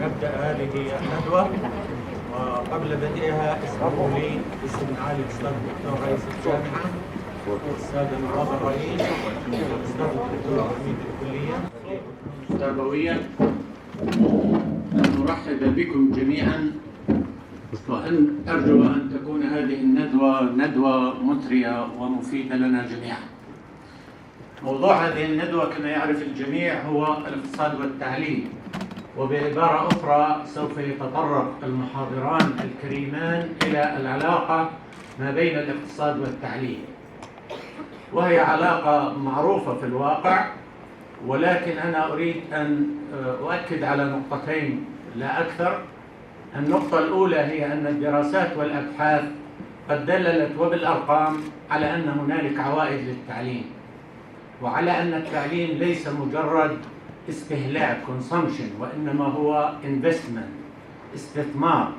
نبدأ هذه الندوة. وقبل بدءها اسمحوا لي باسم معالي الأستاذ الدكتور رئيس الجامعة والسادة نواب الرئيس والأستاذ الدكتور عميد الكلية التربوية أن نرحب بكم جميعا، وأن أرجو أن تكون هذه الندوة ندوة مثرية ومفيدة لنا جميعا. موضوع هذه الندوة كما يعرف الجميع هو الاقتصاد والتعليم، وبعبارة أخرى سوف يتطرق المحاضران الكريمان إلى العلاقة ما بين الاقتصاد والتعليم، وهي علاقة معروفة في الواقع، ولكن أنا أريد أن أؤكد على نقطتين لا أكثر. النقطة الأولى هي أن الدراسات والأبحاث قد دللت وبالأرقام على أن هنالك عوائد للتعليم، وعلى أن التعليم ليس مجرد استهلاك consumption، وإنما هو investment استثمار.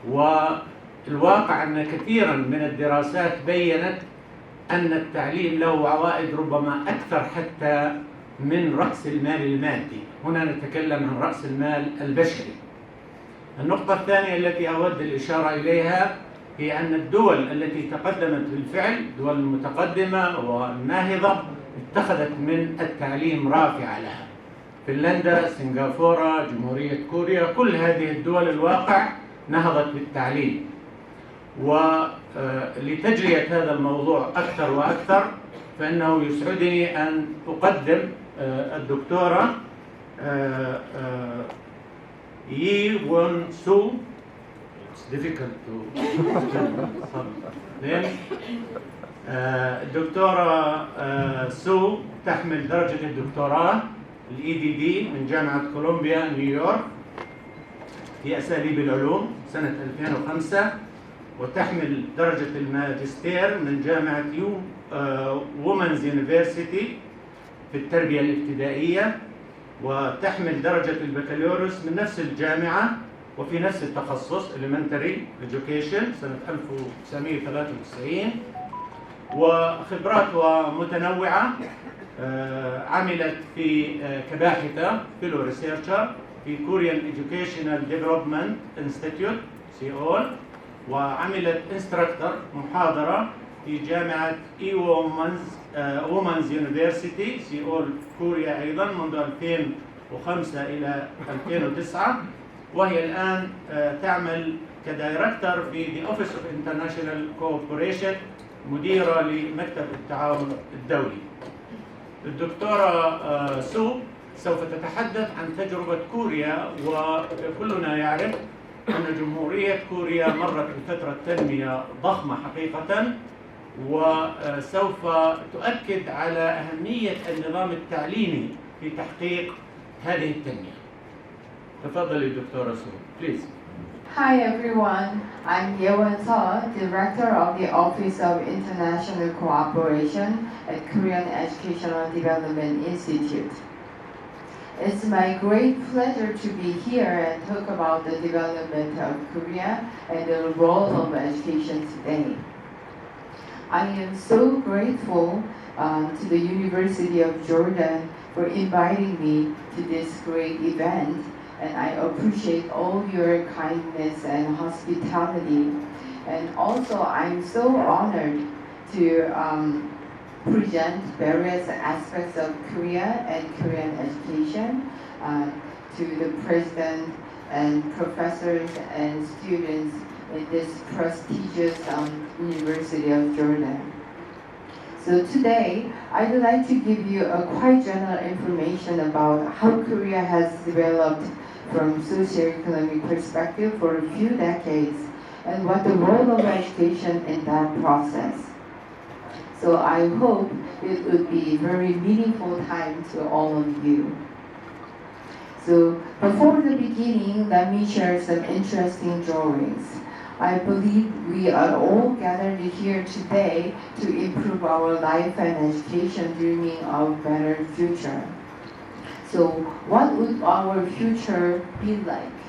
والواقع أن كثيرا من الدراسات بيّنت أن التعليم له عوائد ربما أكثر حتى من رأس المال المادي. هنا نتكلم عن رأس المال البشري. النقطة الثانية التي أود الإشارة إليها هي أن الدول التي تقدمت بالفعل، الدول المتقدمة والناهضة، اتخذت من التعليم رافعة لها. فنلندا، سنغافورة، جمهورية كوريا، كل هذه الدول الواقع نهضت بالتعليم. ولتجرية هذا الموضوع أكثر وأكثر فإنه يسعدني أن أقدم الدكتورة يي وون سو. It's difficult to name. الدكتورة سو تحمل درجة الدكتوراه الEDD من جامعة كولومبيا نيويورك في أساليب العلوم سنة 2005، وتحمل درجة الماجستير من جامعة وومنز يونيفرسيتي في التربية الابتدائية، وتحمل درجة البكالوريوس من نفس الجامعة وفي نفس التخصص Elementary Education سنة 1993. وخبراتها متنوعة. عملت كباحثة فيلو ريسيرشر في كوريان Educational Development Institute سيول، وعملت انستراكتور محاضرة في جامعة وومنز يونيفرسيتي سيول كوريا أيضا منذ 2005 إلى 2009، وهي الآن تعمل كدايركتور في The Office of International Cooperation، مديرة لمكتب التعاون الدولي. الدكتورة سو سوف تتحدث عن تجربة كوريا، وكلنا يعرف أن جمهورية كوريا مرت بفترة تنمية ضخمة حقيقة، وسوف تؤكد على أهمية النظام التعليمي في تحقيق هذه التنمية. تفضلي دكتورة سو، please. Hi everyone, I'm Ye Won-seo, Director of the Office of International Cooperation at Korean Educational Development Institute. It's my great pleasure to be here and talk about the development of Korea and the role of education today. I am so grateful to the University of Jordan for inviting me to this great event, and I appreciate all your kindness and hospitality. And also, I'm so honored to present various aspects of Korea and Korean education to the president and professors and students in this prestigious University of Jordan. So today, I'd like to give you a quite general information about how Korea has developed from socio-economic perspective for a few decades and what the role of education in that process. So I hope it would be a very meaningful time to all of you. So before the beginning, let me share some interesting drawings. I believe we are all gathered here today to improve our life and education, dreaming of better future. So what would our future be like?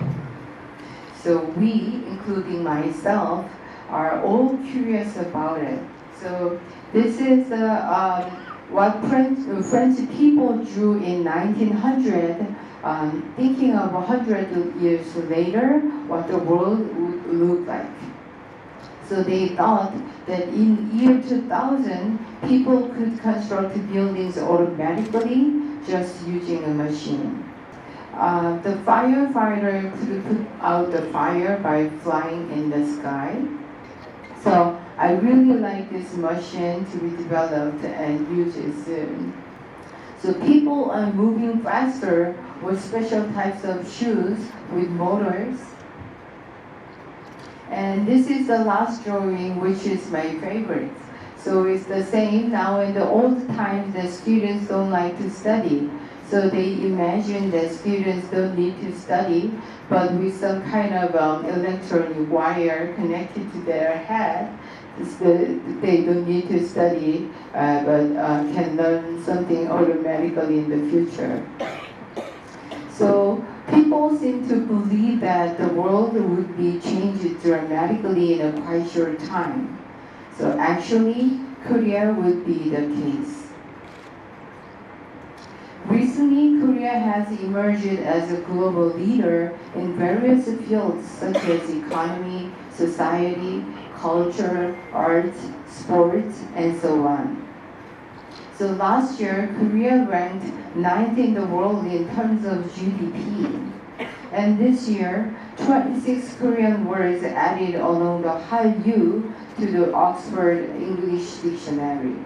So we, including myself, are all curious about it. So this is what French people drew in 1900 thinking of 100 years later what the world would look like. So they thought that in year 2000, people could construct buildings automatically just using a machine. The firefighter could put out the fire by flying in the sky. So I really like this machine to be developed and used soon. So people are moving faster with special types of shoes with motors. And this is the last drawing, which is my favorite. So it's the same. Now in the old times, the students don't like to study. So they imagine that students don't need to study, but with some kind of electronic wire connected to their head, they don't need to study, but can learn something automatically in the future. So people seem to believe that the world would be changed dramatically in a quite short time. So actually, Korea would be the case. Recently, Korea has emerged as a global leader in various fields such as economy, society, culture, art, sports, and so on. So last year, Korea ranked 9th in the world in terms of GDP. And this year, 26 Korean words added along the Hallyu to the Oxford English Dictionary.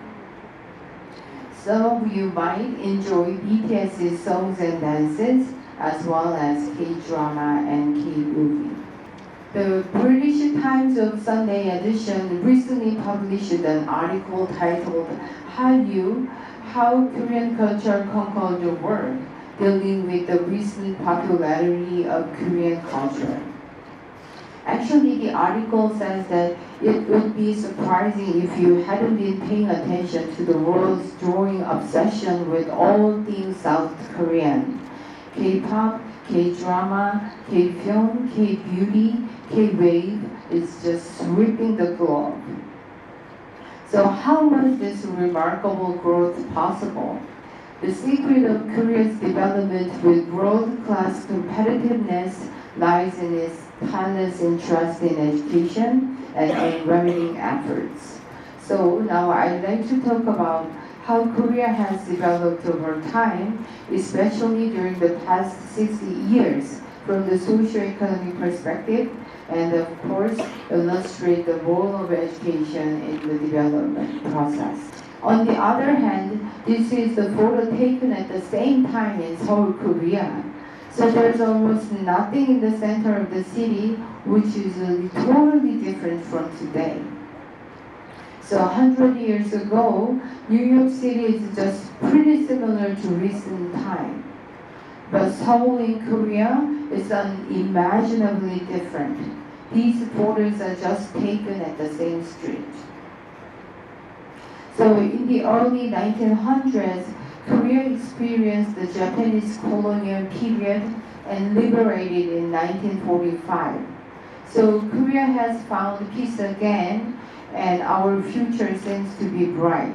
Some of you might enjoy BTS's songs and dances, as well as K-drama and K-movie. The British Times of Sunday edition recently published an article titled Hallyu, How Korean Culture Conquered the World, dealing with the recent popularity of Korean culture. Actually, the article says that it would be surprising if you hadn't been paying attention to the world's growing obsession with all things South Korean. K-pop, K-drama, K-film, K-beauty, K-wave is just sweeping the globe. So how was this remarkable growth possible? The secret of Korea's development with world-class competitiveness lies in its tireless interest in education and unremitting efforts. So now I'd like to talk about how Korea has developed over time, especially during the past 60 years, from the socio-economic perspective, and of course, illustrate the role of education in the development process. On the other hand, this is the photo taken at the same time in Seoul, Korea. So there's almost nothing in the center of the city, which is totally different from today. So 100 years ago, New York City is just pretty similar to recent time. But Seoul in Korea is unimaginably different. These photos are just taken at the same street. So in the early 1900s, Korea experienced the Japanese colonial period and liberated in 1945. So Korea has found peace again, and our future seems to be bright.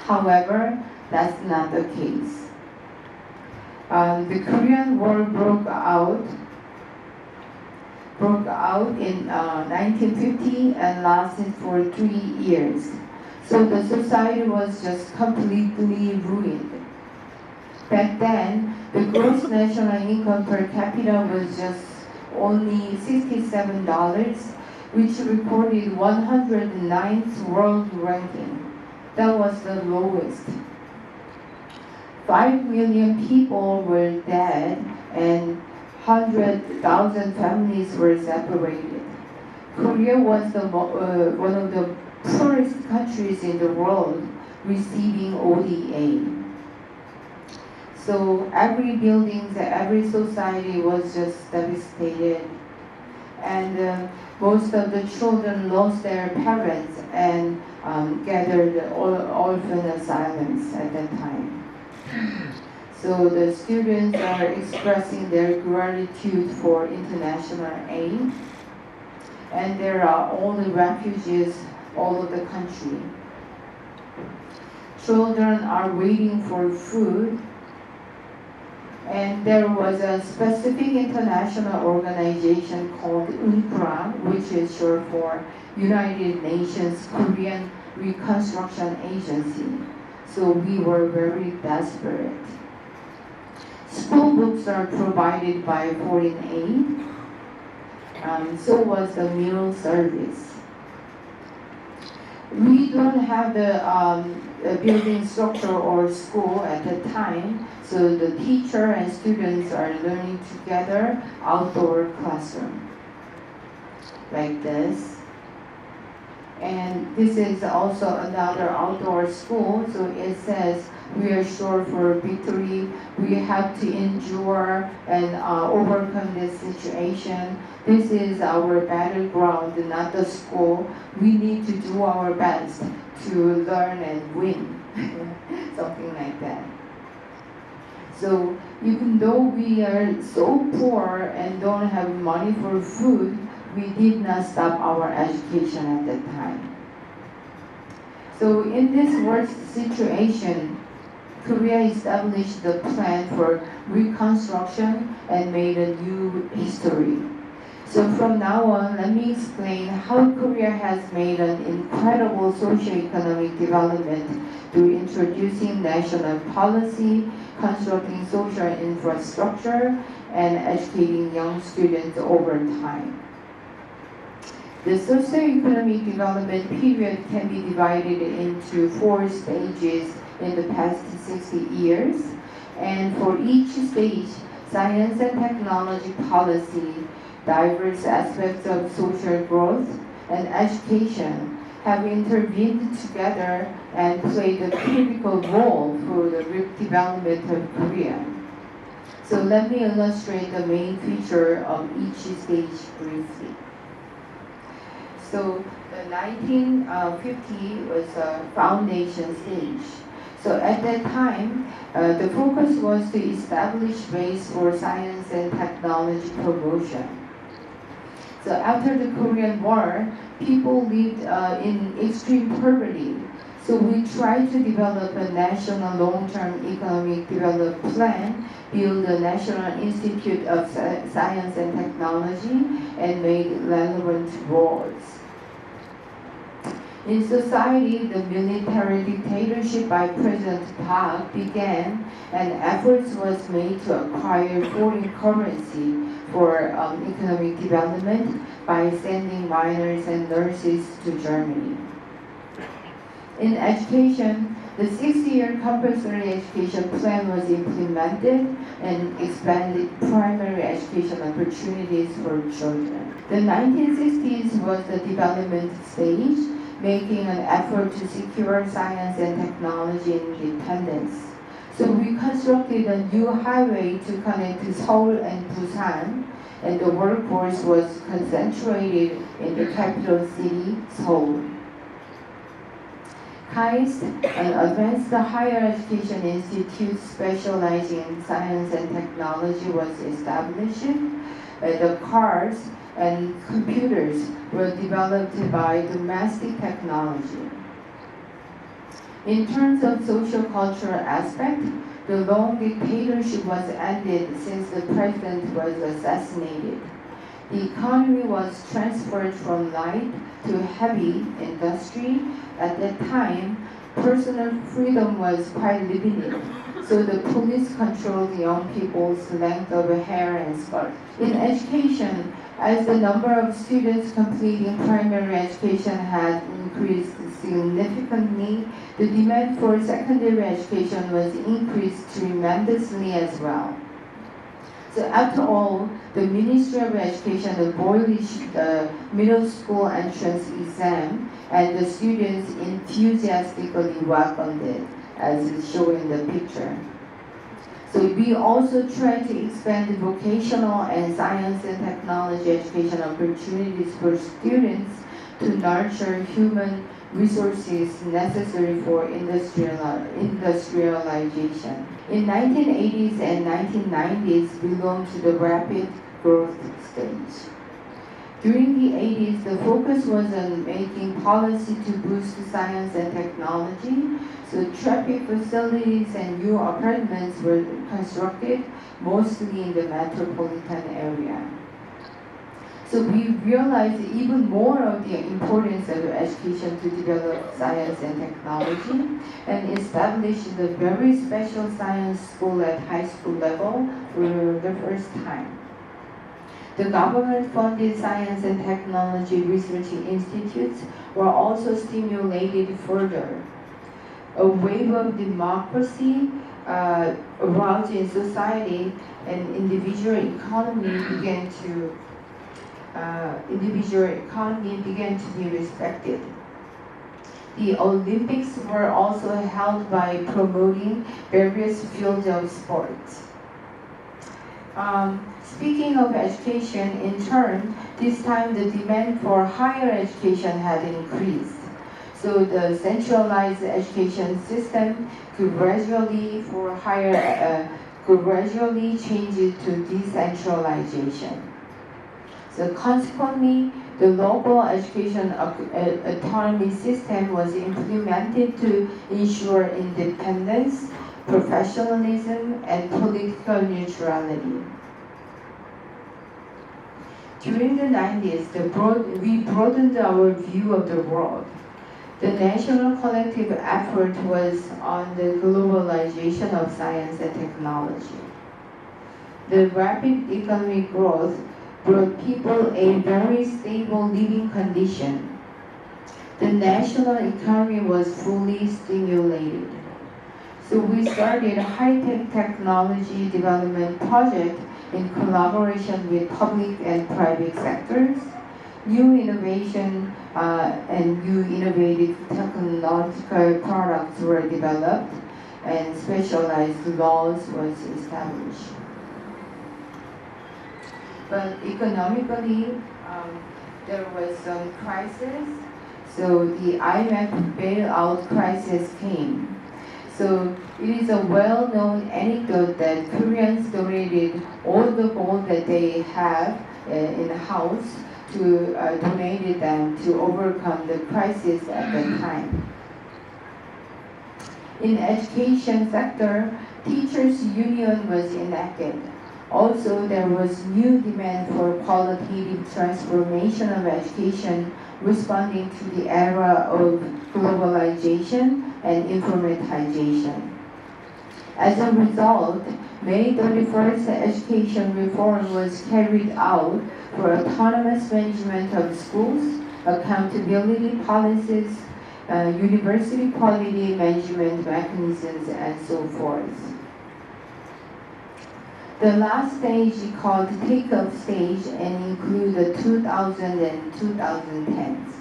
However, that's not the case. The Korean War broke out in 1950 and lasted for 3 years. So the society was just completely ruined. Back then, the gross national income per capita was just only $67, which recorded 109th world ranking. That was the lowest. 5 million people were dead and 100,000 families were separated. Korea was one of the poorest countries in the world receiving ODA. So every building, every society was just devastated. And most of the children lost their parents and gathered orphan asylums at that time. So the students are expressing their gratitude for international aid. And there are all the refugees all over the country. Children are waiting for food. And there was a specific international organization called UNCRA, which is short for United Nations Korean Reconstruction Agency. So we were very desperate. School books are provided by foreign aid. So was the meal service. We don't have the building structure or school at the time, so the teacher and students are learning together outdoor classroom, like this. And this is also another outdoor school, so it says, we are sure for victory. We have to endure and overcome this situation. This is our battleground, not the school. We need to do our best to learn and win, something like that. So even though we are so poor and don't have money for food, we did not stop our education at that time. So in this worst situation, Korea established the plan for reconstruction and made a new history. So from now on, let me explain how Korea has made an incredible socio-economic development through introducing national policy, constructing social infrastructure, and educating young students over time. The socio-economic development period can be divided into 4 stages in the past 60 years. And for each stage, science and technology policy, diverse aspects of social growth, and education have intervened together and played a critical role for the development of Korea. So let me illustrate the main feature of each stage briefly. So the 1950 was a foundation stage. So at that time, the focus was to establish base for science and technology promotion. So after the Korean War, people lived in extreme poverty. So we tried to develop a national long-term economic development plan, build a National Institute of Science and Technology, and made relevant roles. In society, the military dictatorship by President Park began, and efforts was made to acquire foreign currency for economic development by sending miners and nurses to Germany. In education, the 6-year compulsory education plan was implemented and expanded primary education opportunities for children. The 1960s was the development stage, making an effort to secure science and technology independence. So we constructed a new highway to connect to Seoul and Busan, and the workforce was concentrated in the capital city, Seoul. KAIST, an advanced higher education institute specializing in science and technology, was established. The cars and computers were developed by domestic technology. In terms of social-cultural aspect, the long dictatorship was ended since the president was assassinated. The economy was transferred from light to heavy industry. At that time, personal freedom was quite limited, so the police controlled young people's length of hair and skirt. In education, as the number of students completing primary education had increased significantly, the demand for secondary education was increased tremendously as well. So after all, the Ministry of Education abolished the middle school entrance exam, and the students enthusiastically welcomed it, as is shown in the picture. So we also try to expand vocational and science and technology education opportunities for students to nurture human resources necessary for industrialization. In 1980s and 1990s belonged to the rapid growth stage. During the 80s, the focus was on making policy to boost science and technology. So traffic facilities and new apartments were constructed, mostly in the metropolitan area. So we realized even more of the importance of education to develop science and technology, and established the very special science school at high school level for the first time. The government-funded science and technology research institutes were also stimulated further. A wave of democracy arose in society, and individual economy began to be respected. The Olympics were also held by promoting various fields of sports. Speaking of education, in turn, this time the demand for higher education had increased. So the centralized education system could gradually change it to decentralization. So consequently, the local education autonomy system was implemented to ensure independence, professionalism, and political neutrality. During the 90s, we broadened our view of the world. The national collective effort was on the globalization of science and technology. The rapid economic growth brought people a very stable living condition. The national economy was fully stimulated. So we started a high-tech technology development project in collaboration with public and private sectors. New innovation and new innovative technological products were developed, and specialized laws was established. But economically, there was some crisis, so the IMF bailout crisis came. So it is a well-known anecdote that Koreans donated all the gold that they have in the house to donated them to overcome the crisis at the time. In education sector, teachers' union was enacted. Also, there was new demand for qualitative transformation of education, responding to the era of globalization and informatization. As a result, May 31st education reform was carried out for autonomous management of schools, accountability policies, university quality management mechanisms, and so forth. The last stage is called take-up stage and include the 2000 and 2010s.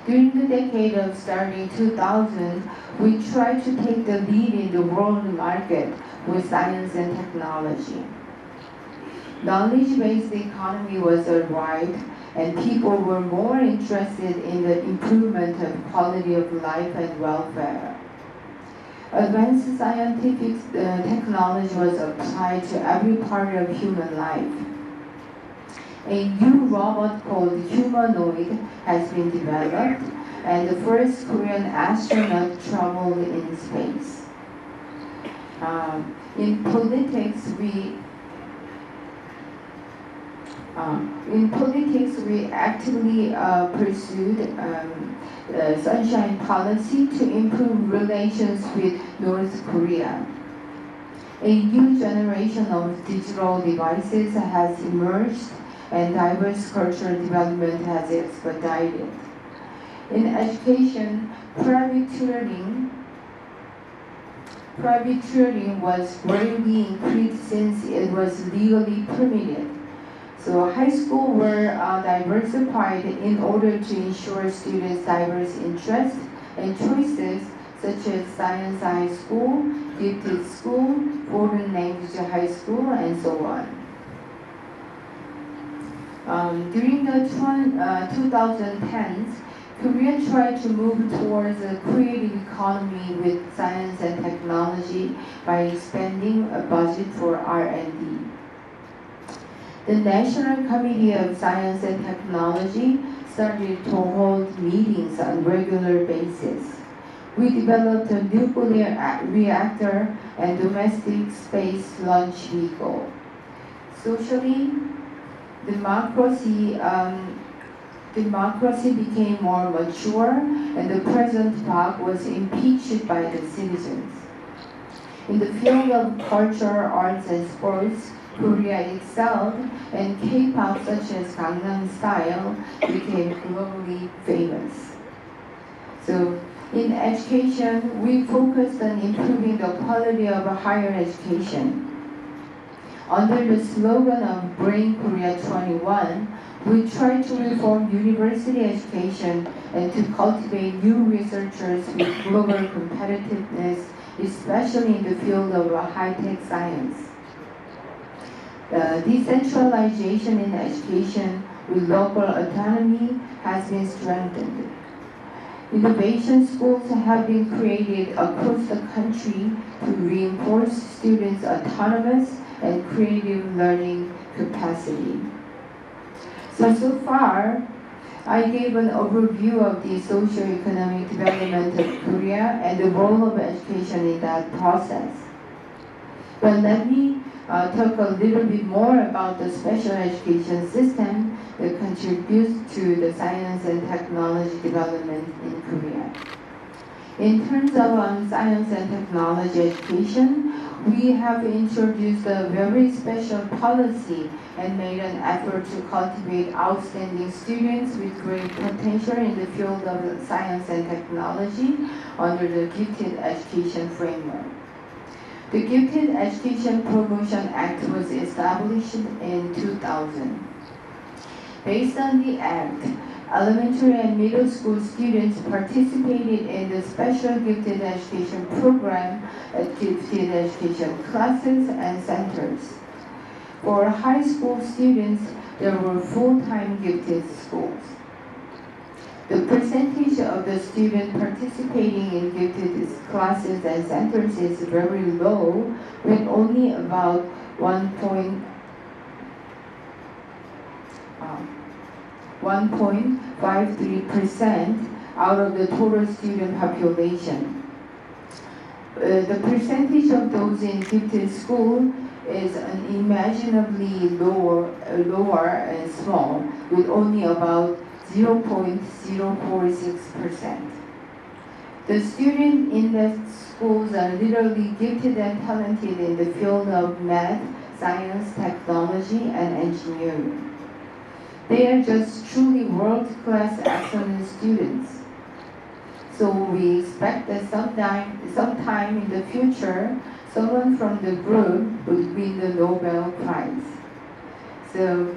During the decade of starting 2000, we tried to take the lead in the world market with science and technology. Knowledge-based economy was arrived, and people were more interested in the improvement of quality of life and welfare. Advanced scientific technology was applied to every part of human life. A new robot called Humanoid has been developed, and the first Korean astronaut traveled in space. In politics, we actively pursued sunshine policy to improve relations with North Korea. A new generation of digital devices has emerged, and diverse cultural development has expedited. In education, private tutoring was greatly increased since it was legally permitted. So high school were diversified in order to ensure students' diverse interests and choices, such as science high school, gifted school, foreign language high school, and so on. During the 2010s, Korea tried to move towards a creative economy with science and technology by expanding a budget for R&D. The National Committee of Science and Technology started to hold meetings on regular basis. We developed a nuclear reactor and domestic space launch vehicle. Socially, democracy became more mature, and the President Park was impeached by the citizens. In the field of culture, arts, and sports, Korea excelled, and K-pop such as Gangnam Style became globally famous. So, in education, we focused on improving the quality of higher education. Under the slogan of Bring Korea 21, we try to reform university education and to cultivate new researchers with global competitiveness, especially in the field of high-tech science. Decentralization in education with local autonomy has been strengthened. Innovation schools have been created across the country to reinforce students' autonomous and creative learning capacity. So far, I gave an overview of the socio-economic development of Korea and the role of education in that process. But let me talk a little bit more about the special education system that contributes to the science and technology development in Korea. In terms of science and technology education, we have introduced a very special policy and made an effort to cultivate outstanding students with great potential in the field of science and technology under the Gifted Education Framework. The Gifted Education Promotion Act was established in 2000. Based on the Act, elementary and middle school students participated in the special gifted education program at gifted education classes and centers. For high school students, there were full-time gifted schools. The percentage of the students participating in gifted classes and centers is very low, with only about 1.53% out of the total student population. The percentage of those in gifted school is unimaginably lower and small, with only about 0.046%. The students in the schools are literally gifted and talented in the field of math, science, technology, and engineering. They are just truly world-class excellent students. So we expect that sometime in the future, someone from the group would win the Nobel Prize. So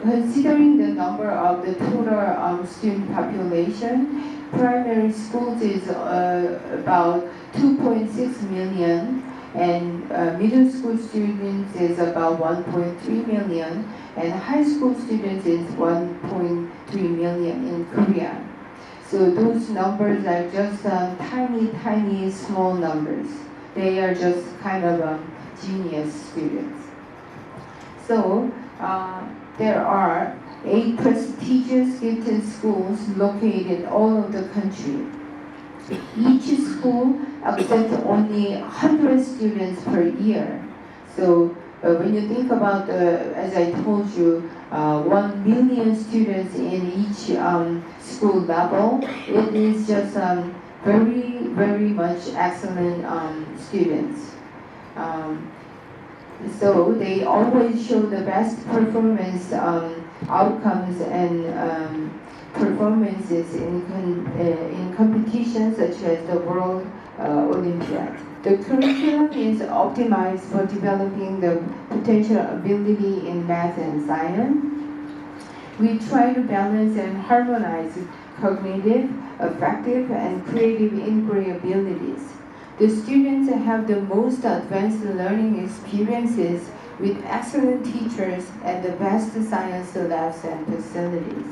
considering the number of the total student population, primary schools is about 2.6 million, and middle school students is about 1.3 million, and high school students is 1.3 million in Korea. So those numbers are just tiny, small numbers. They are just kind of genius students. So there are 8 prestigious gifted schools located all over the country. Each school accepts only 100 students per year. So when you think about, as I told you, 1 million students in each school level, it is just very much excellent students. So they always show the best performance outcomes and performances in competitions such as the World Olympiad. The curriculum is optimized for developing the potential ability in math and science. We try to balance and harmonize cognitive, affective, and creative inquiry abilities. The students have the most advanced learning experiences with excellent teachers and the best science labs and facilities.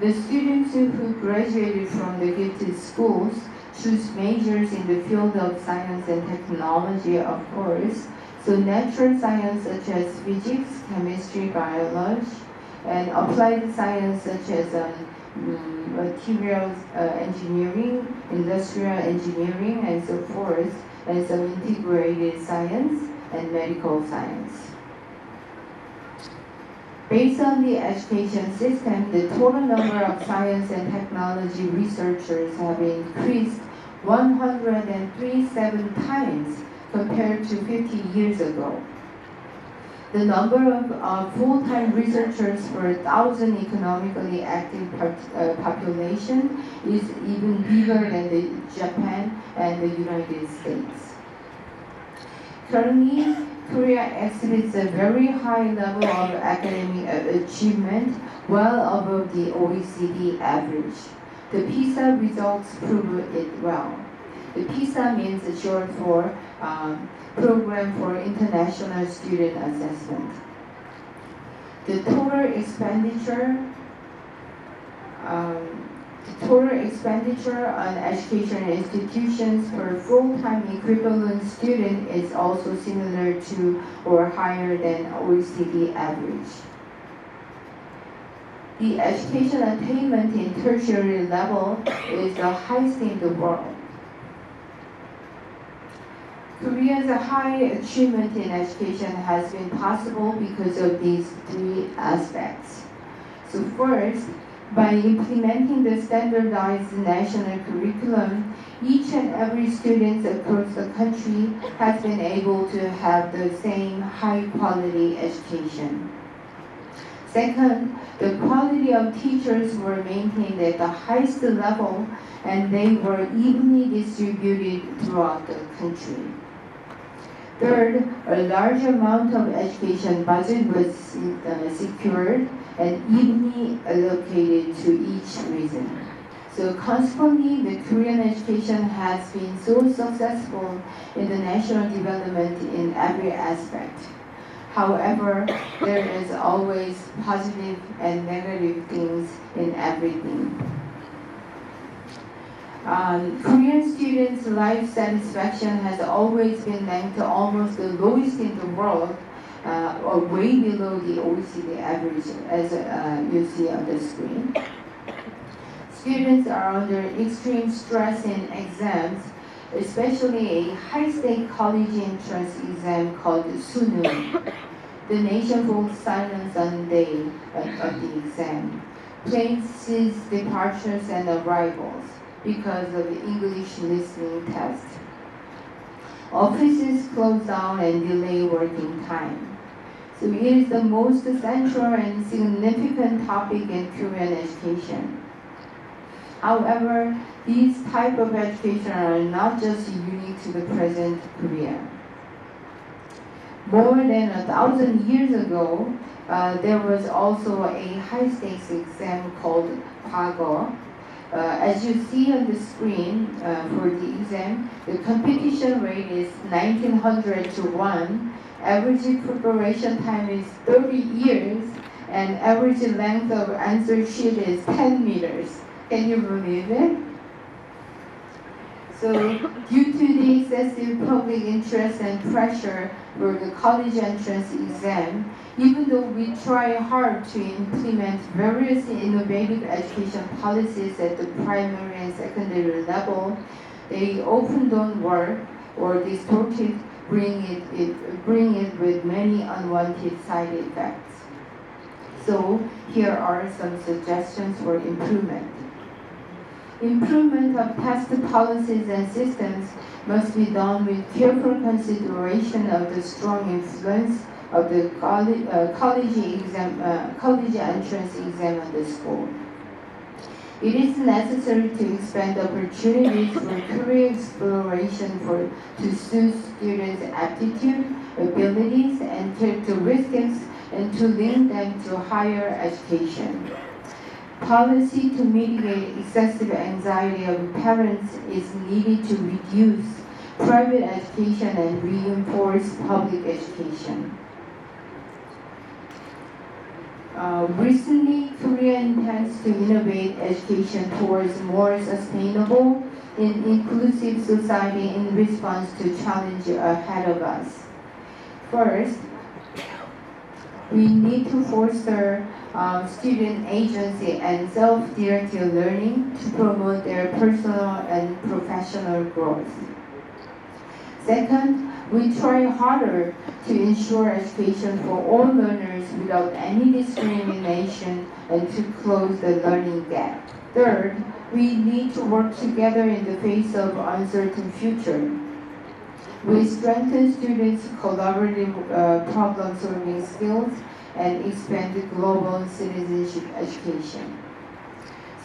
The students who graduated from the gifted schools choose majors in the field of science and technology, of course, So natural science such as physics, chemistry, biology, and applied science such as materials engineering, industrial engineering, and so forth, and some integrated science and medical science. Based on the education system, the total number of science and technology researchers have increased 137 times compared to 50 years ago. The number of full-time researchers per 1,000 economically active population is even bigger than Japan and the United States. Currently, Korea exhibits a very high level of academic achievement, well above the OECD average. The PISA results prove it well. The PISA means short for Program for International Student Assessment. The total expenditure on educational institutions per full-time equivalent student is also similar to or higher than OECD average. The education attainment in tertiary level is the highest in the world. Korea's high achievement in education has been possible because of these three aspects. So first, by implementing the standardized national curriculum, each and every student across the country has been able to have the same high-quality education. Second, the quality of teachers were maintained at the highest level, and they were evenly distributed throughout the country. Third, a large amount of education budget was secured and evenly allocated to each region. So consequently, the Korean education has been so successful in the national development in every aspect. However, there is always positive and negative things in everything. Korean students' life satisfaction has always been ranked almost the lowest in the world, or way below the OECD average, as you see on the screen. Students are under extreme stress in exams, especially a high-stake college entrance exam called Sunul. The nation falls silent on the day of the exam. Planes cease departures and arrivals because of the English listening test. Offices close down and delay working time. So it is the most central and significant topic in Korean education. However, these type of education are not just unique to the present Korea. More than 1,000 years ago, there was also a high-stakes exam called 과거. As you see on the screen for the exam, the competition rate is 1900 to 1. Average preparation time is 30 years, and average length of answer sheet is 10 meters. Can you believe it? So, due to the excessive public interest and pressure for the college entrance exam, even though we try hard to implement various innovative education policies at the primary and secondary level, they often don't work or distort it, bring it with many unwanted side effects. So here are some suggestions for improvement. Improvement of test policies and systems must be done with careful consideration of the strong influence of the college entrance exam on the school. It is necessary to expand opportunities for career exploration to suit students' aptitude, abilities, and characteristics, and to link them to higher education. Policy to mitigate excessive anxiety of parents is needed to reduce private education and reinforce public education. Recently, Korea intends to innovate education towards more sustainable and inclusive society in response to challenges ahead of us. First, we need to foster student agency and self-directed learning to promote their personal and professional growth. Second, we try harder to ensure education for all learners without any discrimination and to close the learning gap. Third, we need to work together in the face of uncertain future. We strengthen students' collaborative problem-solving skills and expand global citizenship education.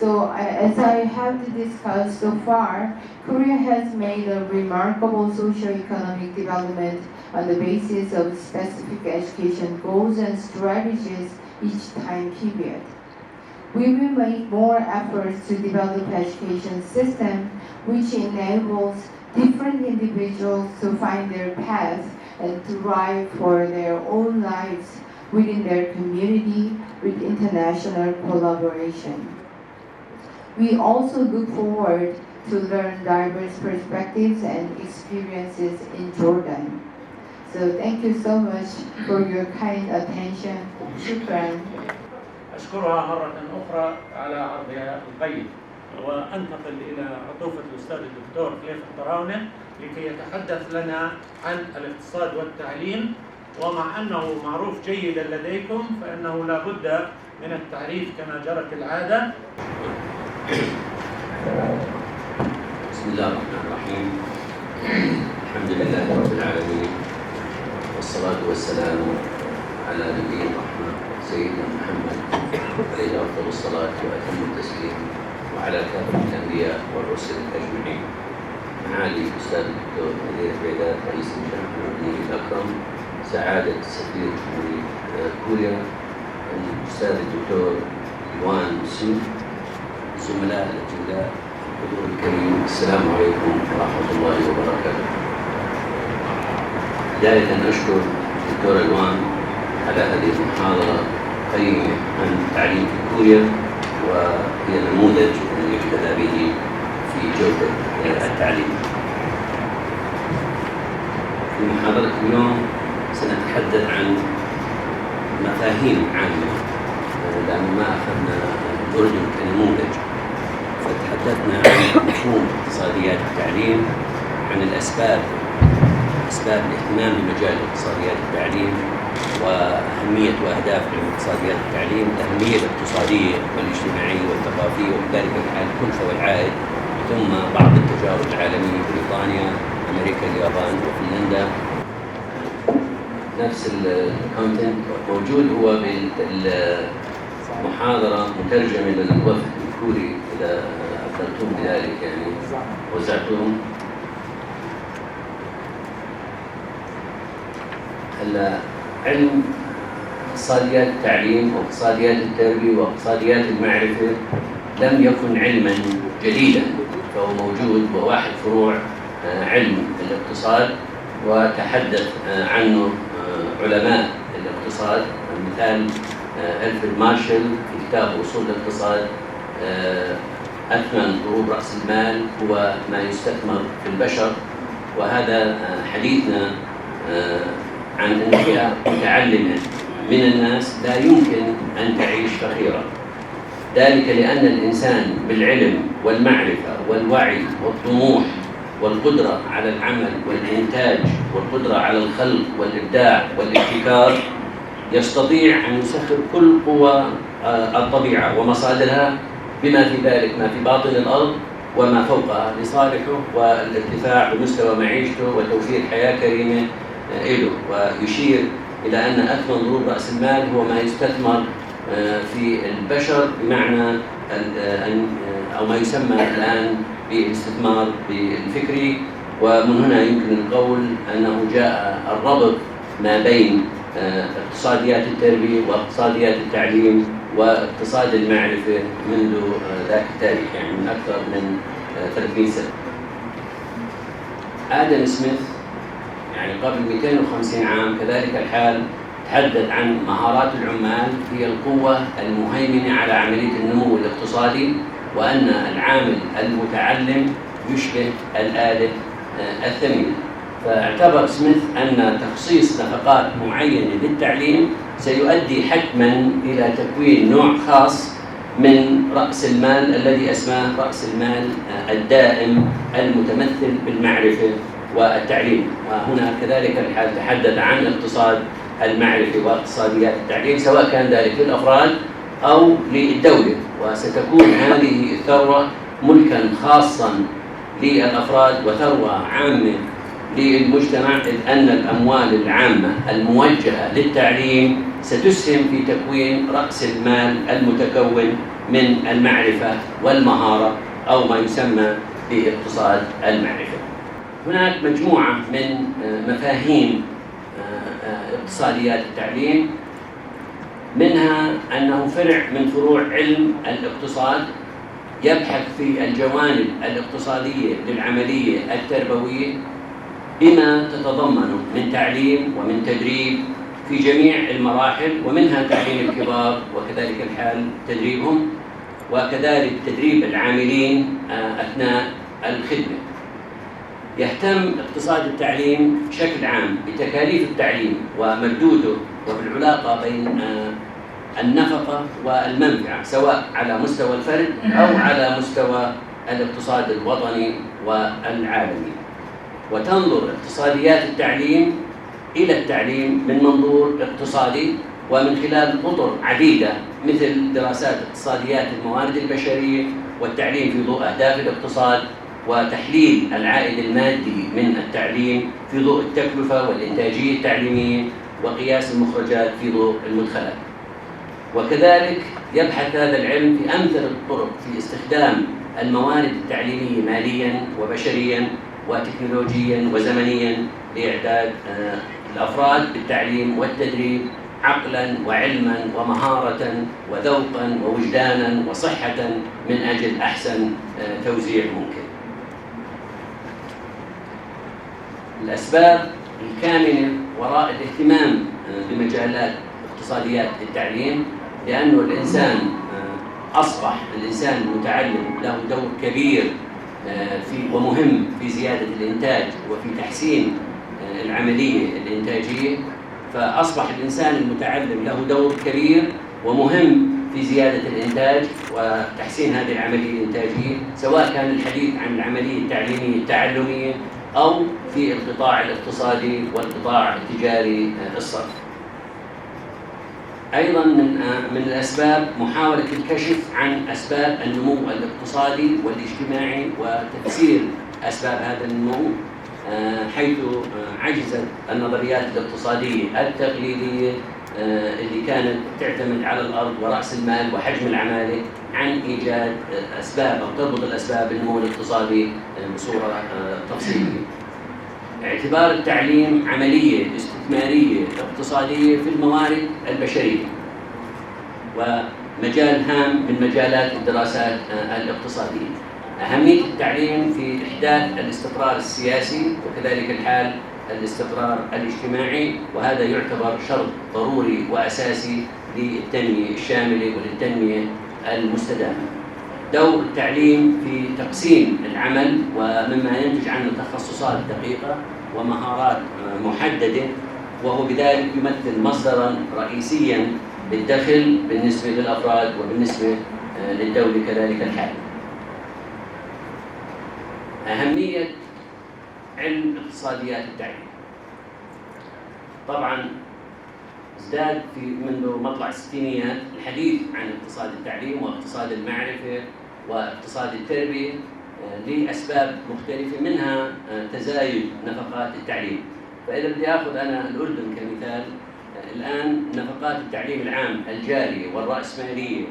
So as I have discussed so far, Korea has made a remarkable socio-economic development on the basis of specific education goals and strategies each time period. We will make more efforts to develop education system which enables different individuals to find their path and thrive for their own lives within their community with international collaboration. We also look forward to learn diverse perspectives and experiences in Jordan. So thank you so much for your kind attention. شكرا. أشكرها مرة أخرى على عرضها القيم، وأنتقل إلى عطوفة الأستاذ الدكتور خليفة الطراونة لكي يتحدث لنا عن الاقتصاد والتعليم. ومع أنه معروف جيدا لديكم فإنه لا بد من التعريف كما جرت العادة. بسم الله الرحمن الرحيم. الحمد لله رب العالمين، والصلاة والسلام على نبي الرحمة سيدنا محمد عليه أفضل الصلاة وأتم التسليم، وعلى كافة الأنبياء والرسل أجمعين. معالي الأستاذ الدكتور نذير عبيدات رئيس الجامعة الاردنية الأكرم، سعادة السفير كوريا الأستاذ الدكتور بعنوان زملاء الأجلاء، الحضور الكريم، السلام عليكم ورحمة الله وبركاته. بداية أشكر الدكتور بعنوان على هذه المحاضرة القيمة عن التعليم في كوريا، وهي نموذج يحتذى به في جودة التعليم. في محاضرة اليوم سنتحدث عن مفاهيم عامة، لأن ما أخذنا الأردن كنموذج، فتحدثنا عن مفهوم اقتصاديات التعليم، عن أسباب الاهتمام بمجال اقتصاديات التعليم وأهمية وأهداف اقتصاديات التعليم، الأهمية الاقتصادية والاجتماعية والثقافية، وكذلك الكلفة والعائد، ثم بعض التجارب العالمية، بريطانيا، أمريكا، اليابان وفنلندا. نفس الكونتنت موجود هو بالمحاضرة مترجمة للوفد الكوري، إذا أقدرتم بذلك يعني وزعتم. علم اقتصاديات التعليم واقتصاديات التربية واقتصاديات المعرفة لم يكن علما جديدا، فهو موجود وواحد فروع علم الاقتصاد، وتحدث عنه علماء الاقتصاد. مثال ألفريد مارشال في كتاب أصول الاقتصاد، أثمن ضروب رأس المال هو ما يستثمر في البشر. وهذا حديثنا عن أن فئة متعلمة من الناس لا يمكن أن تعيش فقيرة، ذلك لأن الإنسان بالعلم والمعرفة والوعي والطموح والقدرة على العمل والإنتاج والقدرة على الخلق والإبداع والابتكار يستطيع أن يسخر كل قوى الطبيعة ومصادرها بما في ذلك ما في باطن الأرض وما فوقها لصالحه والارتفاع بمستوى معيشته وتوفير حياة كريمة له. ويشير إلى أن أثمن ضروب رأس المال هو ما يستثمر في البشر، بمعنى أو ما يسمى الآن بالاستثمار بالفكري. ومن هنا يمكن القول أنه جاء الربط ما بين اقتصاديات التربية واقتصاديات التعليم واقتصاد المعرفة منذ ذاك التاريخ، يعني من أكثر من 30 سنة. آدم سميث يعني قبل 250 عام كذلك الحال تحدث عن مهارات العمال هي القوة المهيمنة على عملية النمو الاقتصادي، وأن العامل المتعلم يشبه الآلة الثمينة. فاعتبر سميث أن تخصيص نفقات معينة للتعليم سيؤدي حتما إلى تكوين نوع خاص من رأس المال الذي اسماه رأس المال الدائم المتمثل بالمعرفة والتعليم. وهنا كذلك الحال تحدث عن اقتصاد المعرفة واقتصاديات التعليم، سواء كان ذلك للأفراد أو للدولة، وستكون هذه الثروة ملكا خاصا للأفراد وثروة عامة للمجتمع، إذ أن الأموال العامة الموجهة للتعليم ستسهم في تكوين رأس المال المتكون من المعرفة والمهارة أو ما يسمى باقتصاد المعرفة. هناك مجموعة من مفاهيم اقتصاديات التعليم، منها أنه فرع من فروع علم الاقتصاد يبحث في الجوانب الاقتصادية للعملية التربوية بما تتضمن من تعليم ومن تدريب في جميع المراحل، ومنها تعليم الكبار وكذلك الحال تدريبهم، وكذلك تدريب العاملين أثناء الخدمة. يهتم اقتصاد التعليم بشكل عام بتكاليف التعليم ومردوده وبالعلاقة بين النفقة والمنفعة، سواء على مستوى الفرد أو على مستوى الاقتصاد الوطني والعالمي. وتنظر اقتصاديات التعليم إلى التعليم من منظور اقتصادي ومن خلال أطر عديدة، مثل دراسات اقتصاديات الموارد البشرية والتعليم في ضوء أهداف الاقتصاد، وتحليل العائد المادي من التعليم في ضوء التكلفة والإنتاجية التعليمية، وقياس المخرجات في ضوء المدخلات. وكذلك يبحث هذا العلم في أمثل الطرق في استخدام الموارد التعليمية مالياً وبشرياً وتكنولوجياً وزمنياً لإعداد الأفراد بالتعليم والتدريب عقلاً وعلماً ومهارة وذوقاً ووجداناً وصحة من أجل أحسن توزيع ممكن. الأسباب الكامنة وراء الاهتمام بمجالات اقتصاديات التعليم، لأنه الإنسان أصبح الإنسان المتعلم له دور كبير ومهم في زيادة الإنتاج وفي تحسين العملية الإنتاجية، فأصبح الإنسان المتعلم له دور كبير ومهم في زيادة الإنتاج وتحسين هذه العملية الإنتاجية، سواء كان الحديث عن العملية التعليمية التعلمية أو في القطاع الاقتصادي والقطاع التجاري الصرف. أيضاً من الأسباب محاولة الكشف عن أسباب النمو الاقتصادي والاجتماعي وتفسير أسباب هذا النمو، حيث عجزت النظريات الاقتصادية التقليدية اللي كانت تعتمد على الأرض ورأس المال وحجم العمالة عن إيجاد أسباب أو تربط الأسباب بالنمو الاقتصادي بصورة تفصيلية. اعتبار التعليم عملية استثمارية اقتصادية في الموارد البشرية، ومجال هام من مجالات الدراسات الاقتصادية. أهمية التعليم في إحداث الاستقرار السياسي وكذلك الحال الاستقرار الاجتماعي، وهذا يعتبر شرط ضروري وأساسي للتنمية الشاملة وللتنمية المستدامة. دور التعليم في تقسيم العمل ومما ينتج عنه تخصصات دقيقة ومهارات محددة، وهو بذلك يمثل مصدراً رئيسياً للدخل بالنسبة للأفراد وبالنسبة للدولة كذلك الحال. أهمية علم اقتصاديات التعليم. طبعاً ازداد منذ مطلع الستينيات الحديث عن اقتصاد التعليم واقتصاد المعرفة واقتصاد التربية لأسباب مختلفة، منها تزايد نفقات التعليم. فإذا بدي أخذ أنا الأردن كمثال، الآن نفقات التعليم العام الجارية والرأسمالية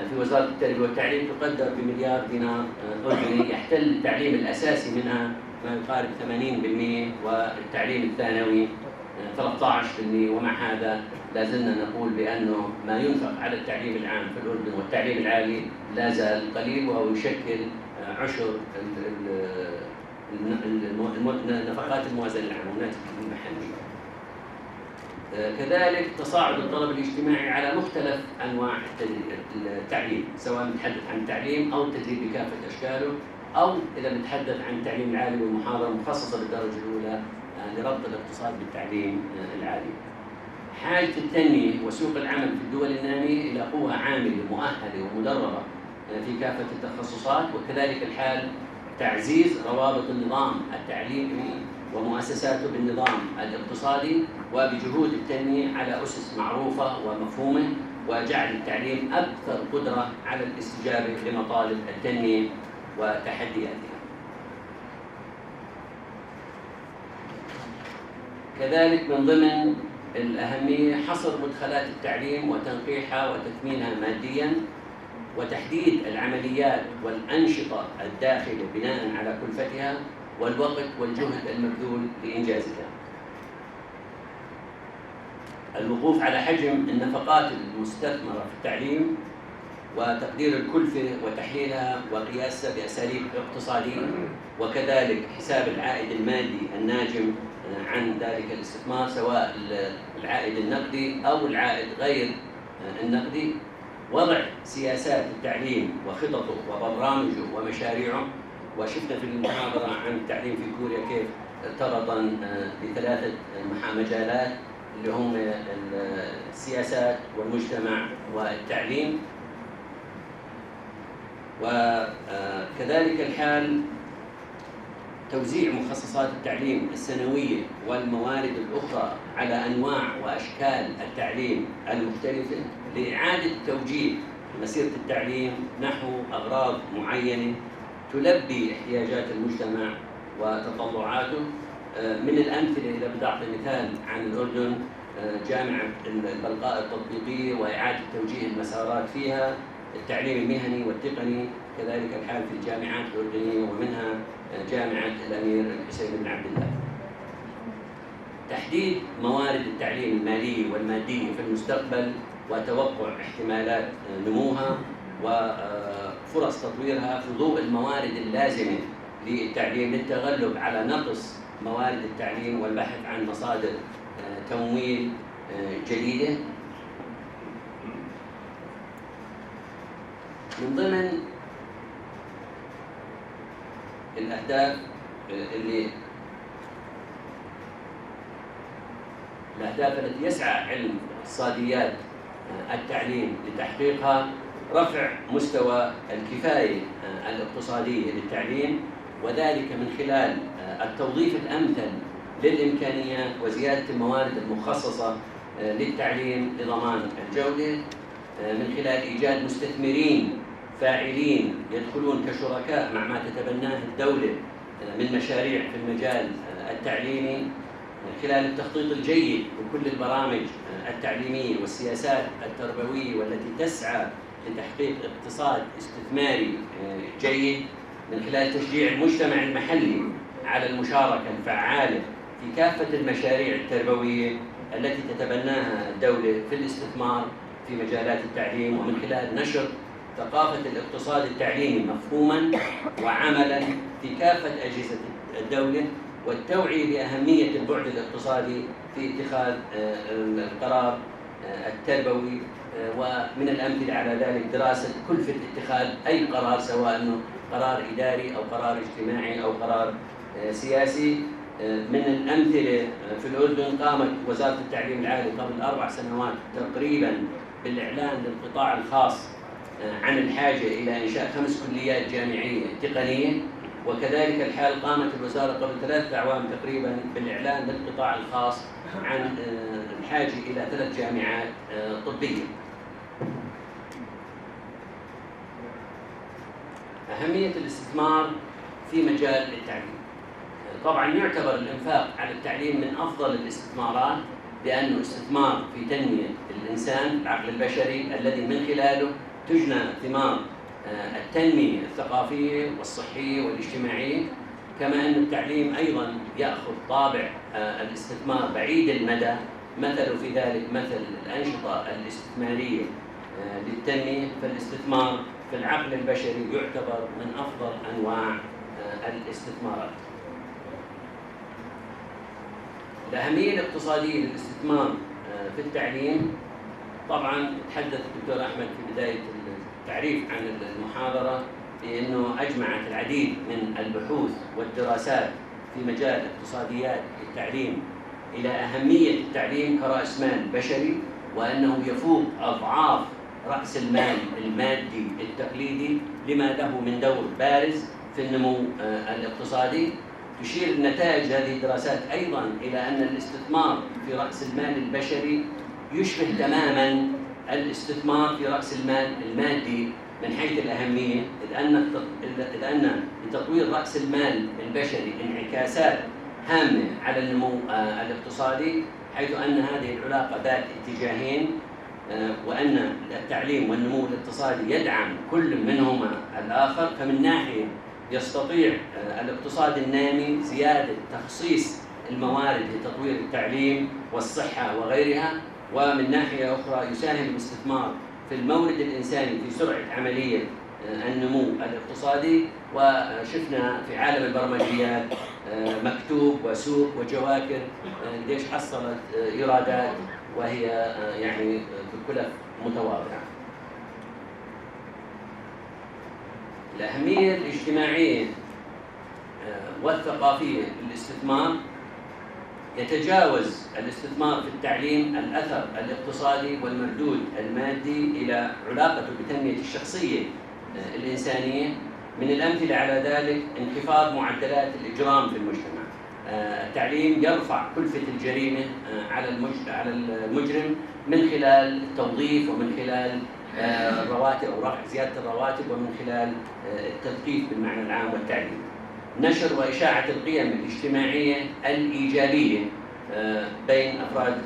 في وزارة التربية والتعليم تقدر بمليار دينار أردني، يحتل التعليم الأساسي منها ما يقارب 80%، والتعليم الثانوي 13%. ومع هذا لا زلنا نقول بأنه ما ينفق على التعليم العام في الأردن والتعليم العالي لا زال قليل، وهو يشكل عشر نفقات الموازنة العامة والناتج المحلي. كذلك تصاعد الطلب الاجتماعي على مختلف أنواع التعليم، سواء نتحدث عن التعليم أو التدريب بكافة أشكاله أو إذا نتحدث عن التعليم العالي والمحاضرة مخصصة بالدرجة الأولى لربط الاقتصاد بالتعليم العالي. حاجة التنمية وسوق العمل في الدول النامية إلى قوة عاملة مؤهلة ومدربة في كافة التخصصات، وكذلك الحال تعزيز روابط النظام التعليمي ومؤسساته بالنظام الاقتصادي وبجهود التنمية على أسس معروفة ومفهومة، وجعل التعليم أكثر قدرة على الاستجابة لمطالب التنمية وتحدياتها. كذلك من ضمن الأهمية حصر مدخلات التعليم وتنقيحها وتثمينها مادياً، وتحديد العمليات والأنشطة الداخلة بناء على كلفتها والوقت والجهد المبذول لإنجازها. الوقوف على حجم النفقات المستثمرة في التعليم وتقدير الكلفة وتحليلها وقياسها بأساليب اقتصادية، وكذلك حساب العائد المادي الناجم عن ذلك الاستثمار سواء العائد النقدي أو العائد غير النقدي، وضع سياسات التعليم وخططه وبرامجه ومشاريعه. وشفنا في المحاضرة عن التعليم في كوريا كيف ارتبطا بثلاثة مجالات اللي هم السياسات والمجتمع والتعليم. وكذلك الحال توزيع مخصصات التعليم السنوية والموارد الأخرى على أنواع وأشكال التعليم المختلفة لإعادة توجيه مسيرة التعليم نحو أغراض معينة تلبي احتياجات المجتمع وتطلعاته. من الأمثلة إذا بدي أعطي مثال عن الأردن، جامعة البلقاء التطبيقية وإعادة توجيه المسارات فيها، التعليم المهني والتقني، كذلك الحال في الجامعات الأردنية ومنها جامعة الأمير الحسين بن عبد الله. تحديد موارد التعليم المالية والمادية في المستقبل وتوقع احتمالات نموها وفرص تطويرها في ضوء الموارد اللازمة للتعليم للتغلب على نقص موارد التعليم والبحث عن مصادر تمويل جديدة. من ضمن الأهداف التي يسعى علم اقتصاديات التعليم لتحقيقها رفع مستوى الكفاية الاقتصادية للتعليم، وذلك من خلال التوظيف الأمثل للإمكانيات وزيادة الموارد المخصصة للتعليم لضمان الجودة، من خلال إيجاد مستثمرين فاعلين يدخلون كشركاء مع ما تتبناه الدولة من مشاريع في المجال التعليمي، من خلال التخطيط الجيد لكل البرامج التعليمية والسياسات التربوية والتي تسعى لتحقيق اقتصاد استثماري جيد، من خلال تشجيع المجتمع المحلي على المشاركة الفعالة في كافة المشاريع التربوية التي تتبناها الدولة في الاستثمار في مجالات التعليم، ومن خلال نشر ثقافة الاقتصاد التعليمي مفهوما وعملا في كافة أجهزة الدولة، والتوعية بأهمية البعد الاقتصادي في اتخاذ القرار التربوي. ومن الأمثلة على ذلك دراسة كلفة اتخاذ أي قرار، سواء أنه قرار إداري أو قرار اجتماعي أو قرار سياسي. من الأمثلة في الأردن قامت وزارة التعليم العالي قبل 4 سنوات تقريبا بالإعلان للقطاع الخاص عن الحاجة إلى إنشاء 5 كليات جامعية تقنية، وكذلك الحال قامت الوزارة قبل 3 أعوام تقريبا بالإعلان للقطاع الخاص عن الحاجة إلى 3 جامعات طبية. أهمية الاستثمار في مجال التعليم. طبعا يعتبر الإنفاق على التعليم من أفضل الاستثمارات، لأنه استثمار في تنمية الإنسان العقل البشري الذي من خلاله تجنى ثمار التنمية الثقافية والصحية والاجتماعية، كما أن التعليم أيضا يأخذ طابع الاستثمار بعيد المدى، مثل في ذلك مثل الأنشطة الاستثمارية للتنمية. فالاستثمار في العقل البشري يعتبر من أفضل أنواع الاستثمارات. الأهمية الاقتصادية للاستثمار في التعليم، طبعا تحدث الدكتور أحمد في بداية التعريف عن المحاضرة بأنه أجمعت العديد من البحوث والدراسات في مجال اقتصاديات التعليم إلى أهمية التعليم كرأس مال بشري، وأنه يفوق أضعاف رأس المال المادي التقليدي لما له من دور بارز في النمو الاقتصادي. تشير النتائج هذه الدراسات أيضاً إلى أن الاستثمار في رأس المال البشري يشبه تماماً الاستثمار في رأس المال المادي من حيث الأهمية، إذ أن لتطوير رأس المال البشري انعكاسات هامة على النمو الاقتصادي، حيث أن هذه العلاقة ذات اتجاهين، وأن التعليم والنمو الاقتصادي يدعم كل منهما الآخر. فمن ناحية يستطيع الاقتصاد النامي زيادة تخصيص الموارد لتطوير التعليم والصحة وغيرها، ومن ناحية أخرى يساهم الاستثمار في المورد الإنساني في سرعة عملية النمو الاقتصادي. وشفنا في عالم البرمجيات مكتوب وسوق وجواكر قديش حصلت إيرادات وهي يعني في كلف متواضعة. الأهمية الاجتماعية والثقافية للاستثمار يتجاوز الاستثمار في التعليم الأثر الاقتصادي والمردود المادي إلى علاقته بتنمية الشخصية الإنسانية. من الأمثلة على ذلك انخفاض معدلات الإجرام في المجتمع. التعليم يرفع كلفة الجريمة على المجرم من خلال التوظيف ومن خلال الرواتب أو رفع زيادة الرواتب ومن خلال التثقيف بالمعنى العام والتعليم. نشر وإشاعة القيم الاجتماعية الإيجابية بين أفراد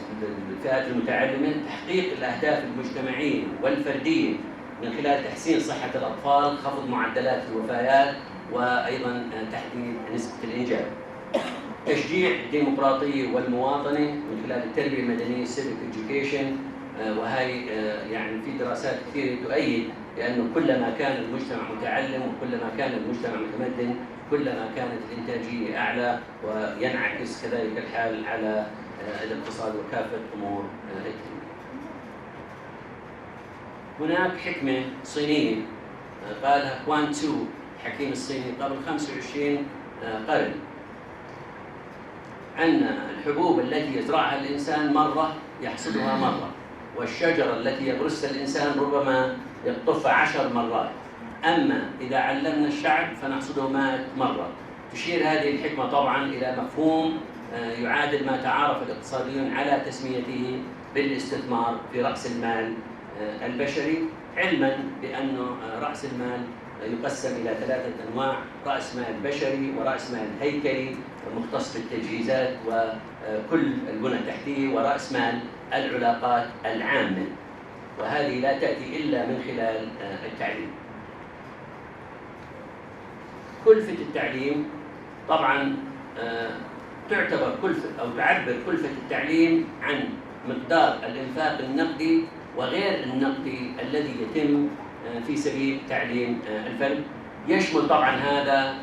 الفئات المتعلمة، تحقيق الأهداف المجتمعية والفردية من خلال تحسين صحة الأطفال، خفض معدلات الوفيات، وأيضاً تحديد نسبة الإنجاب. تشجيع الديمقراطية والمواطنة من خلال التربية المدنية civic education، وهي يعني في دراسات كثيرة تؤيد بأنه كلما كان المجتمع متعلم وكلما كان المجتمع متمدن كلما كانت الإنتاجية أعلى، وينعكس كذلك الحال على الاقتصاد وكافة أمور التنمية. هناك حكمة صينية قالها كوان تسو الحكيم الصيني قبل 25 قرن، أن الحبوب التي يزرعها الإنسان مرة يحصدها مرة، والشجرة التي يغرسها الإنسان ربما يقطفها 10 مرات، أما إذا علمنا الشعب فنحصده 100 مرة. تشير هذه الحكمة طبعاً إلى مفهوم يعادل ما تعارف الاقتصاديون على تسميته بالاستثمار في رأس المال البشري، علماً بأن رأس المال يقسم إلى 3 أنواع: رأس مال بشري، ورأس مال هيكلي مختص بالتجهيزات وكل البنى التحتية، ورأس مال العلاقات العامة، وهذه لا تأتي إلا من خلال التعليم. كلفة التعليم طبعاً تعتبر كلفة أو تعبر كلفة التعليم عن مقدار الإنفاق النقدي وغير النقدي الذي يتم في سبيل تعليم الفرد. يشمل طبعاً هذا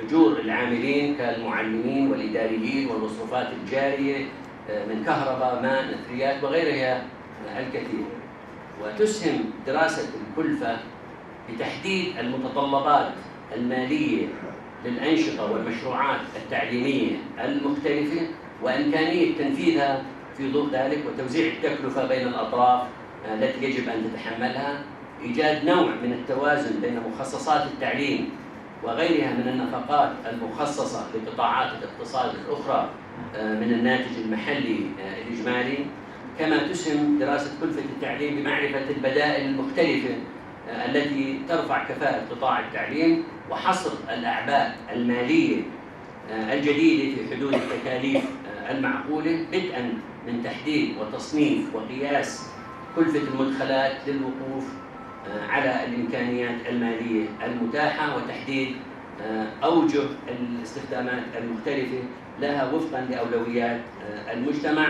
أجور العاملين كالمعلمين والإداريين والمصروفات الجارية من كهرباء، ماء، نثريات وغيرها الكثير. وتسهم دراسة الكلفة بتحديد المتطلبات المالية للأنشطة والمشروعات التعليمية المختلفة وإمكانية تنفيذها في ضوء ذلك، وتوزيع التكلفة بين الأطراف التي يجب أن تتحملها، إيجاد نوع من التوازن بين مخصصات التعليم وغيرها من النفقات المخصصة لقطاعات الاقتصاد الأخرى من الناتج المحلي الإجمالي. كما تسهم دراسة كلفة التعليم بمعرفة البدائل المختلفة التي ترفع كفاءة قطاع التعليم، وحصر الأعباء المالية الجديدة في حدود التكاليف المعقولة، بدءاً من تحديد وتصنيف وقياس كلفة المدخلات للوقوف على الإمكانيات المالية المتاحة، وتحديد أوجه الاستخدامات المختلفة لها وفقاً لأولويات المجتمع،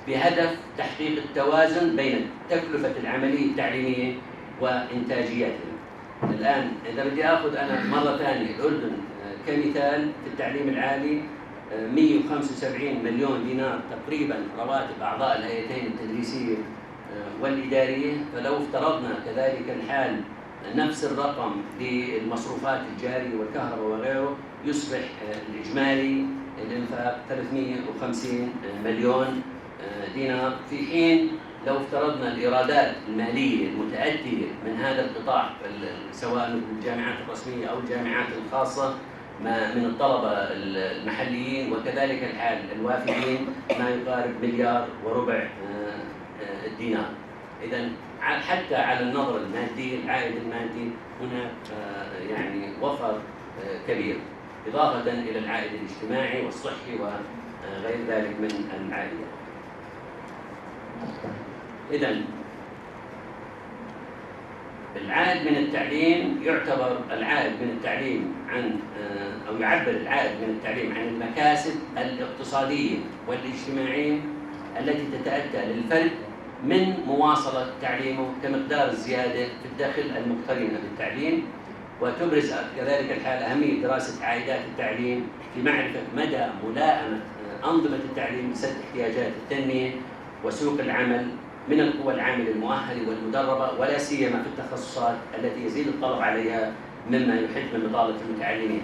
بهدف تحقيق التوازن بين تكلفة العملية التعليمية وإنتاجيتها. الآن إذا بدي أخذ أنا مرة ثانية الأردن كمثال في التعليم العالي، 175 مليون دينار تقريباً رواتب أعضاء الهيئتين التدريسية والإدارية. فلو افترضنا كذلك الحال نفس الرقم للمصروفات الجارية والكهرباء وغيره يصبح الإجمالي الإنفاق 350 مليون دينار، في حين لو افترضنا الإيرادات المالية المتأتية من هذا القطاع سواء الجامعات الرسمية أو الجامعات الخاصة من الطلبة المحليين وكذلك الحال الوافدين ما يقارب 1.25 مليار دينار. إذا حتى على النظر المادي العائد المادي هناك يعني وفر كبير، إضافة إلى العائد الاجتماعي والصحي وغير ذلك من العائدات. إذا العائد من التعليم يعتبر العائد من التعليم عن أو يعبر العائد من التعليم عن المكاسب الاقتصادية والاجتماعية التي تتأتى للفرد من مواصلة تعليمه كمقدار الزيادة في الدخل المقترنة بالتعليم، وتبرز كذلك الحال أهمية دراسة عائدات التعليم في معرفة مدى ملائمة أنظمة التعليم لسد احتياجات التنمية وسوق العمل من القوى العاملة المؤهلة والمدربة، ولا سيما في التخصصات التي يزيد الطلب عليها مما يحد من بطالة المتعلمين.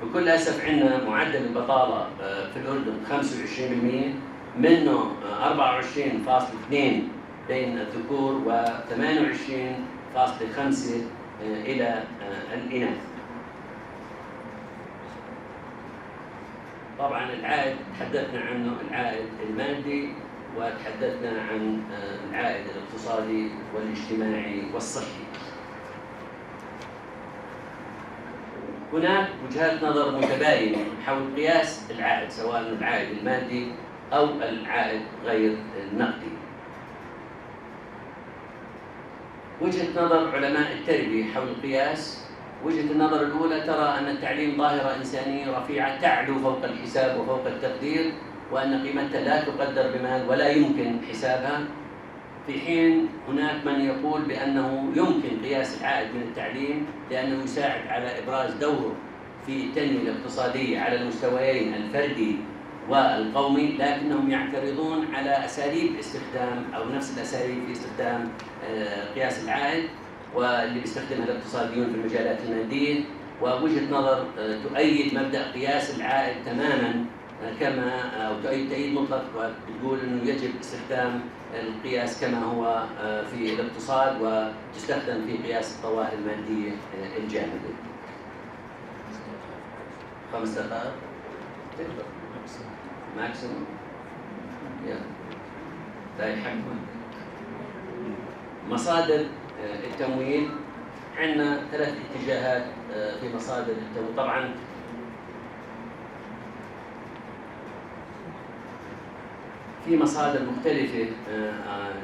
بكل أسف عندنا معدل البطالة في الأردن 25%، منه 24.2 بين الذكور و 28.5 إلى الإناث. طبعا العائد تحدثنا عنه، العائد المادي، وتحدثنا عن العائد الاقتصادي والاجتماعي والصحي. هناك وجهات نظر متباينة حول قياس العائد، سواء العائد المادي أو العائد غير النقدي. وجهة نظر علماء التربية حول القياس، وجهة النظر الأولى ترى أن التعليم ظاهرة إنسانية رفيعة تعلو فوق الحساب وفوق التقدير، وأن قيمتها لا تقدر بمال ولا يمكن حسابها، في حين هناك من يقول بأنه يمكن قياس العائد من التعليم لأنه يساعد على إبراز دوره في التنمية الاقتصادية على المستويين الفردي والقومي، لكنهم يعترضون على أساليب استخدام أو نفس الأساليب في استخدام قياس العائد واللي بيستخدمها الاقتصاديون في المجالات المادية. ووجهة نظر تؤيد مبدأ قياس العائد تماماً كما أو تؤيد مطلق، وتقول أنه يجب استخدام القياس كما هو في الاقتصاد وتستخدم في قياس الظواهر المادية الجامدة. 5 دقائق تقدر ماكسيموم. طيب، مصادر التمويل عندنا 3 اتجاهات في مصادر التمويل. طبعا في مصادر مختلفة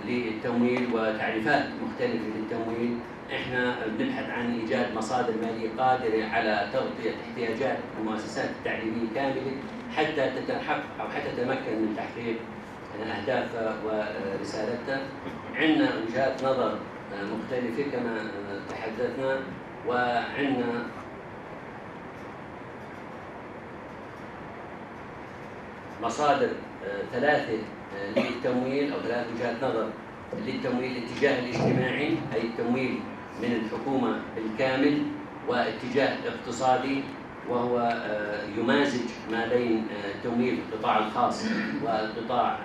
للتمويل وتعريفات مختلفة للتمويل. احنا بنبحث عن ايجاد مصادر مالية قادرة على تغطية احتياجات المؤسسات التعليمية كاملة حتى تتحقق او حتى تتمكن من تحقيق اهدافها ورسالتها. عندنا وجهات نظر مختلفة كما تحدثنا، وعندنا مصادر 3 للتمويل أو 3 وجهات نظر للتمويل: الاتجاه الاجتماعي أي التمويل من الحكومة بالكامل، واتجاه اقتصادي وهو يمازج ما بين تمويل القطاع الخاص والقطاع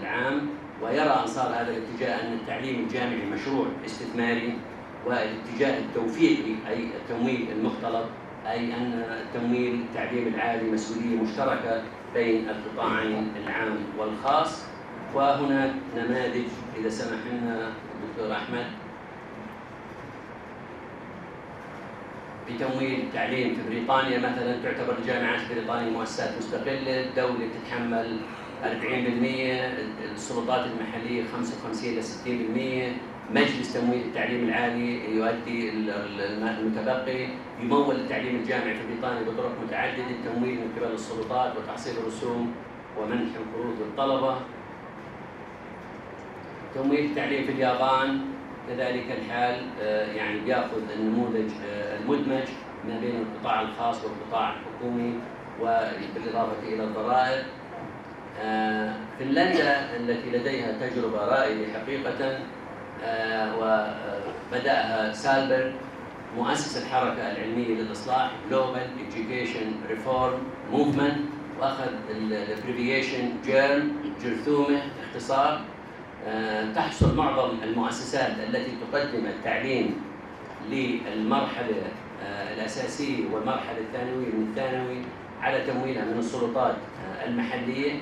العام، ويرى أنصار هذا الاتجاه أن التعليم الجامعي مشروع استثماري، والاتجاه التوفيقي أي التمويل المختلط أي أن تمويل التعليم العالي مسؤولية مشتركة بين القطاعين العام والخاص. وهناك نماذج إذا سمح لنا دكتور أحمد بتمويل التعليم. في بريطانيا مثلا تعتبر الجامعات البريطانية مؤسسات مستقلة، الدولة تتحمل 40%، السلطات المحلية 55 إلى 60%، مجلس تمويل التعليم العالي يؤدي المتبقي. يمول التعليم الجامعي في بريطانيا بطرق متعددة: التمويل من قبل السلطات وتحصيل الرسوم ومنح القروض للطلبة. تمويل التعليم في اليابان كذلك الحال، يعني بياخذ النموذج المدمج ما بين القطاع الخاص والقطاع الحكومي وبالإضافة إلى الضرائب. فنلندا التي لديها تجربة رائدة حقيقة وبدأها سالبرغ مؤسس الحركة العلمية للإصلاح Global Education Reform Movement، وأخذ الابريفيشن جيرم، جرثومة اختصار. تحصل معظم المؤسسات التي تقدم التعليم للمرحلة الأساسية والمرحلة الثانوية من الثانوي على تمويلها من السلطات المحلية.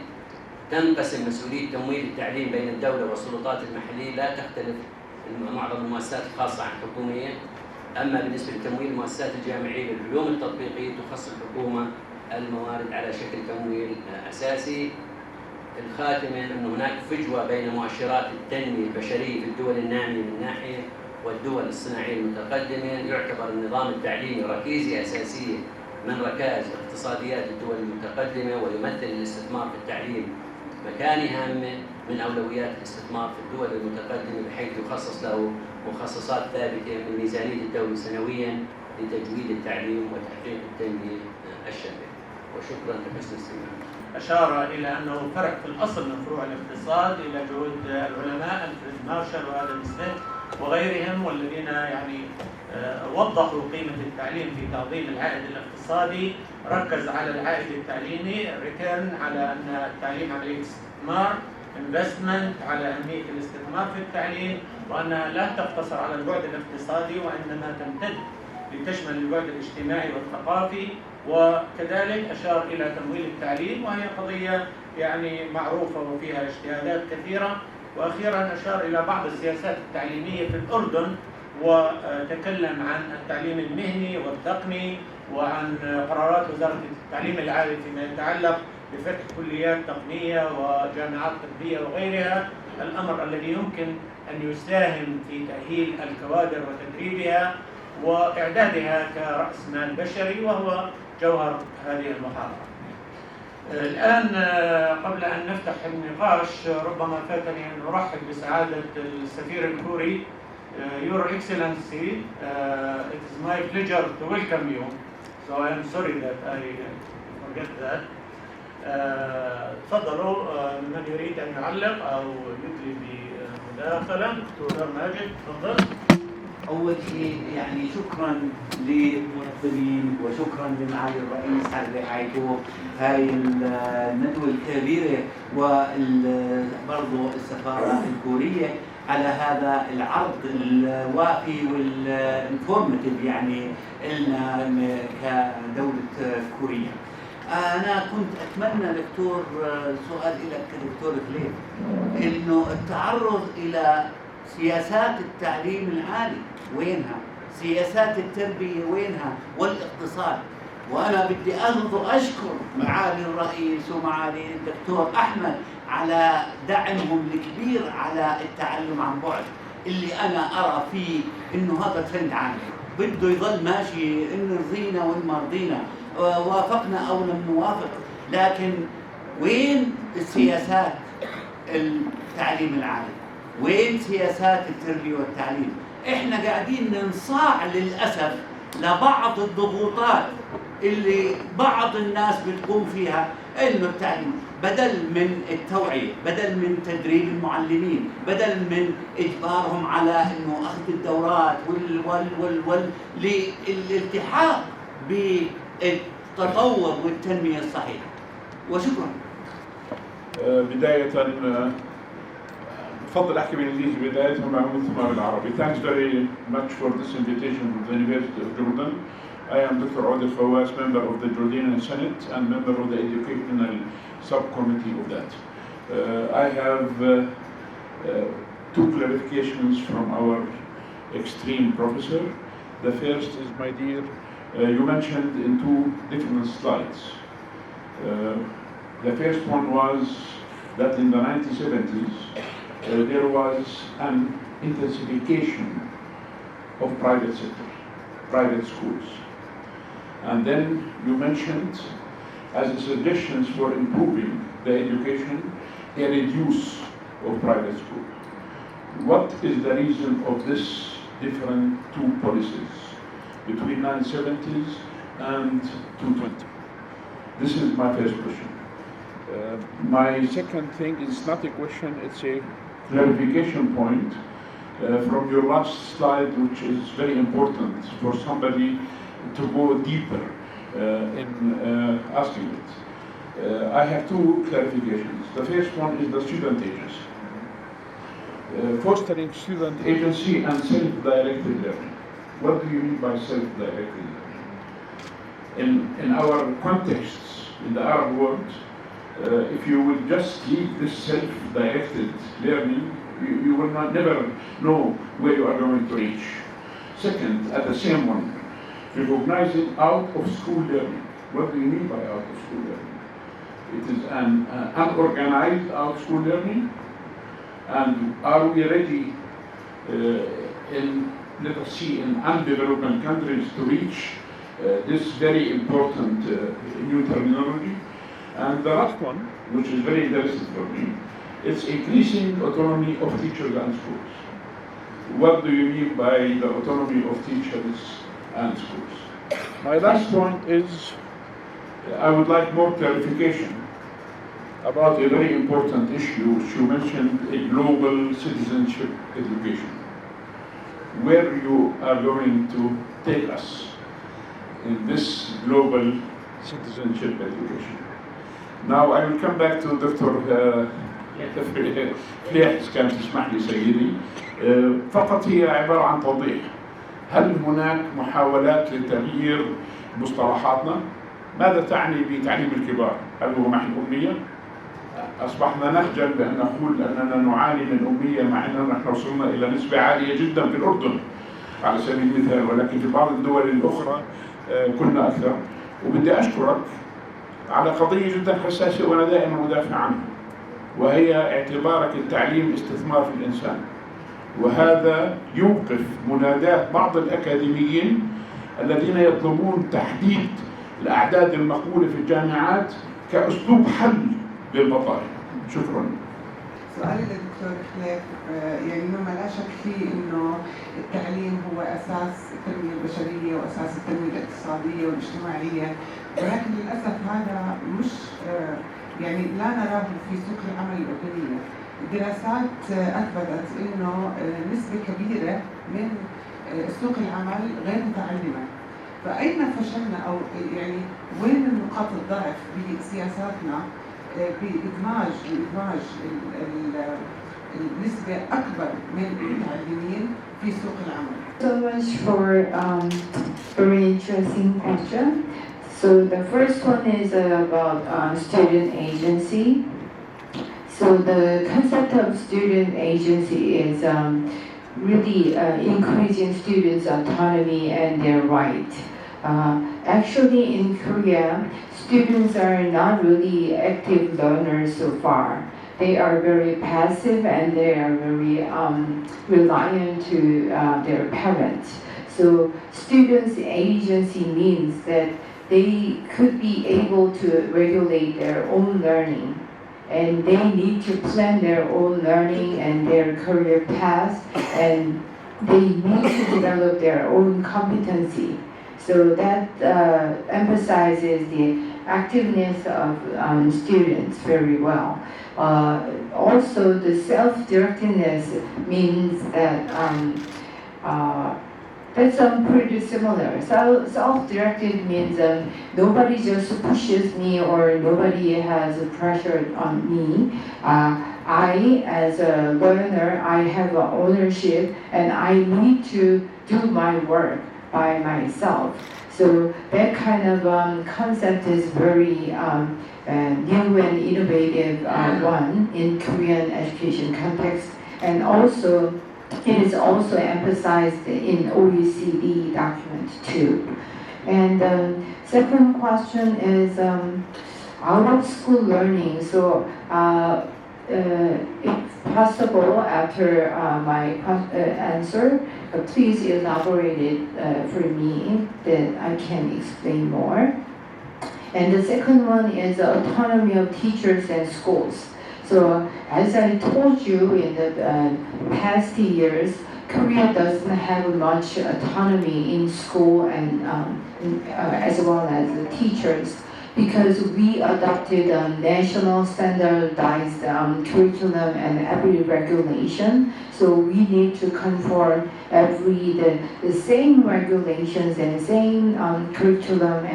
تنقسم مسؤولية تمويل التعليم بين الدولة والسلطات المحلية، لا تختلف معظم المؤسسات الخاصة عن الحكومية. أما بالنسبة لتمويل المؤسسات الجامعية للعلوم التطبيقية تخصص الحكومة الموارد على شكل تمويل أساسي. الخاتمة أن هناك فجوة بين مؤشرات التنمية البشرية في الدول النامية من ناحية والدول الصناعية المتقدمة. يعتبر النظام التعليمي ركيزة أساسية من ركائز اقتصاديات الدول المتقدمة، ويمثل الاستثمار في التعليم مكانة هامة من أولويات الاستثمار في الدول المتقدمة، بحيث يخصص له مخصصات ثابتة من ميزانية الدولة سنويا لتجويد التعليم وتحقيق التنمية الشاملة. وشكرا لحسن الاستماع. أشار إلى أنه فرق في الأصل من فروع الاقتصاد إلى جهود العلماء ألفريد مارشال وآدم سميث وغيرهم، والذين يعني وضحوا قيمة التعليم في تعظيم العائد الاقتصادي. ركز على العائد التعليمي، ركن على أن التعليم عملية استثمار، انفستمنت، على أهمية الاستثمار في التعليم، وأنها لا تقتصر على البعد الاقتصادي وإنما تمتد لتشمل البعد الاجتماعي والثقافي. وكذلك أشار إلى تمويل التعليم، وهي قضية يعني معروفة وفيها اجتهادات كثيرة. وأخيرا أشار إلى بعض السياسات التعليمية في الأردن، وتكلم عن التعليم المهني والتقني وعن قرارات وزارة التعليم العالي فيما يتعلق بفتح كليات تقنية وجامعات طبية وغيرها، الأمر الذي يمكن أن يساهم في تأهيل الكوادر وتدريبها وإعدادها كرأس مال بشري، وهو جوهر هذه المحاضرة. الآن قبل أن نفتح النقاش ربما فاتني أن أرحب بسعادة السفير الكوري. Your Excellency, it is my pleasure to welcome you. So I am sorry that I forget that. تفضلوا من يريد أن يعلق أو يدلي بمداخلة. دكتور ماجد تفضل. أول شيء يعني شكرا للمنظمين وشكرا لمعالي الرئيس على رعايته هاي الندوة الكبيرة، وبرضه السفارة الكورية على هذا العرض الوافي والانفورماتيف يعني لنا كدولة كوريا. أنا كنت أتمنى دكتور سؤال لك كدكتور خليل، إنه التعرض إلى سياسات التعليم العالي وينها؟ سياسات التربية وينها؟ والاقتصاد. وأنا بدي أشكر معالي الرئيس ومعالي الدكتور أحمد على دعمهم الكبير على التعلم عن بعد، اللي أنا أرى فيه إنه هذا ترند عام بده يظل ماشي، إنه رضينا وإن ما رضينا، وافقنا أو لم نوافق. لكن وين السياسات التعليم العالي؟ وين سياسات التربية والتعليم؟ إحنا قاعدين ننصاع للأسف لبعض الضغوطات اللي بعض الناس بتقوم فيها، إنه التعليم بدل من التوعية، بدل من تدريب المعلمين، بدل من إجبارهم على إنه أخذ الدورات للالتحاق بالتطور والتنمية الصحيحة. وشكرا. بداية بفضل أحكي بالإنجليزي بداية ثم بالعربي. Thanks very much for this invitation from the University of Jordan. I am Dr. Odil Fawaz, member of the Jordanian Senate and member of the Educational Subcommittee of that. I have two clarifications from our extreme professor. The first is, my dear, you mentioned in two different slides. The first one was that in the 1970s, there was an intensification of private sector, private schools. And then you mentioned as a suggestions for improving the education, a reduce of private school. What is the reason of this different two policies between 1970s and 2020? This is my first question. My second thing is not a question, it's a clarification point. from your last slide, which is very important for somebody to go deeper in asking it. I have two clarifications. The first one is the student agency. Fostering student agency and self-directed learning. What do you mean by self-directed learning? In our contexts in the Arab world, if you will just leave this self-directed learning, you will never know where you are going to reach. Second, at the same one, recognizing out-of-school learning. What do you mean by out-of-school learning? It is an unorganized out-of-school learning. And are we ready let us see, in undeveloped countries to reach this very important new terminology? And the last one, which is very interesting for me, it's increasing autonomy of teachers and schools. What do you mean by the autonomy of teachers and schools? My last point is, I would like more clarification about a very important issue which you mentioned, a global citizenship education. Where you are going to take us in this global citizenship education. Now I will come back to Dr. فليح كان تسمح لي سيدي. فقط هي عبارة عن توضيح. هل هناك محاولات لتغيير مصطلحاتنا؟ ماذا تعني بتعليم الكبار؟ هل هو محل أمية؟ أصبحنا نخجل بأن نقول أننا نعاني من أمية مع أننا نحن وصلنا إلى نسبة عالية جدا في الأردن على سبيل المثال، ولكن في بعض الدول الأخرى كنا أكثر. وبدي أشكرك على قضية جدا حساسة وأنا دائما أدافع عنها، وهي اعتبارك التعليم استثمار في الإنسان. وهذا يوقف منادات بعض الأكاديميين الذين يطلبون تحديد الأعداد المقبولة في الجامعات كأسلوب حل للبطالة. شكرا. سؤالي للدكتور خليف، يعني ما لا شك فيه انه التعليم هو اساس التنميه البشريه واساس التنميه الاقتصاديه والاجتماعيه، ولكن للاسف هذا مش يعني لا نراه في سوق العمل الاردنيه. الدراسات اثبتت انه نسبه كبيره من سوق العمل غير متعلمه. فاين فشلنا او يعني وين نقاط الضعف بسياساتنا بإدماج النسبة أكبر من المتعلمين في سوق العمل. So much for very interesting question. So the first one is about student agency. So the concept of student agency is really increasing students' autonomy and their right. Actually, in Korea, students are not really active learners so far. They are very passive and they are very reliant to their parents. So students' agency means that they could be able to regulate their own learning, and they need to plan their own learning and their career path, and they need to develop their own competency. So that emphasizes the activeness of students very well. Also, the self-directedness means that that's pretty similar. So self-directed means nobody just pushes me or nobody has pressure on me. I, as a learner, I have ownership and I need to do my work by myself. So that kind of concept is very new and innovative one in Korean education context, and also it is also emphasized in OECD document too. And second question is out of school learning. So if possible, after my answer, please elaborate it for me that I can explain more. And the second one is the autonomy of teachers and schools. So as I told you in the past years, Korea doesn't have much autonomy in school and as well as the teachers. because we adopted national standardized curriculum and every regulation. So we need to conform the same regulations and same curriculum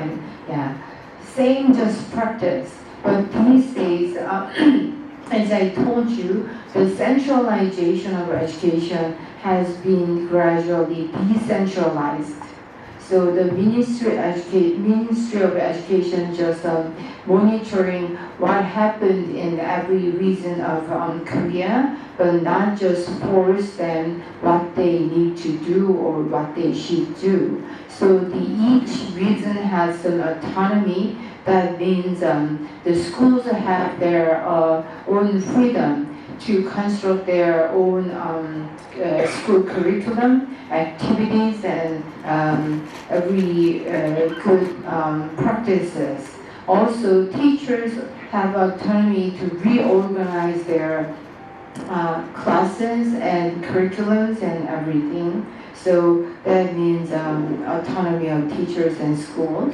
and same just practice. But these days, as I told you, the centralization of education has been gradually decentralized. So the Ministry of Education just monitoring what happened in every region of Korea, but not just force them what they need to do or what they should do. So each region has some autonomy. That means the schools have their own freedom to construct their own school curriculum, activities, and every good practices. Also, teachers have autonomy to reorganize their classes and curriculums and everything. So that means autonomy of teachers and schools.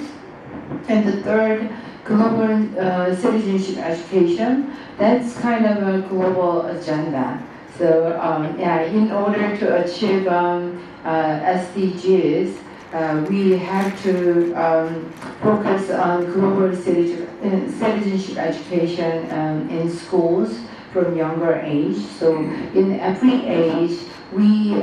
And the third, global citizenship education. That's kind of a global agenda. So in order to achieve SDGs, we have to focus on global citizenship education in schools from younger age. So in every age, we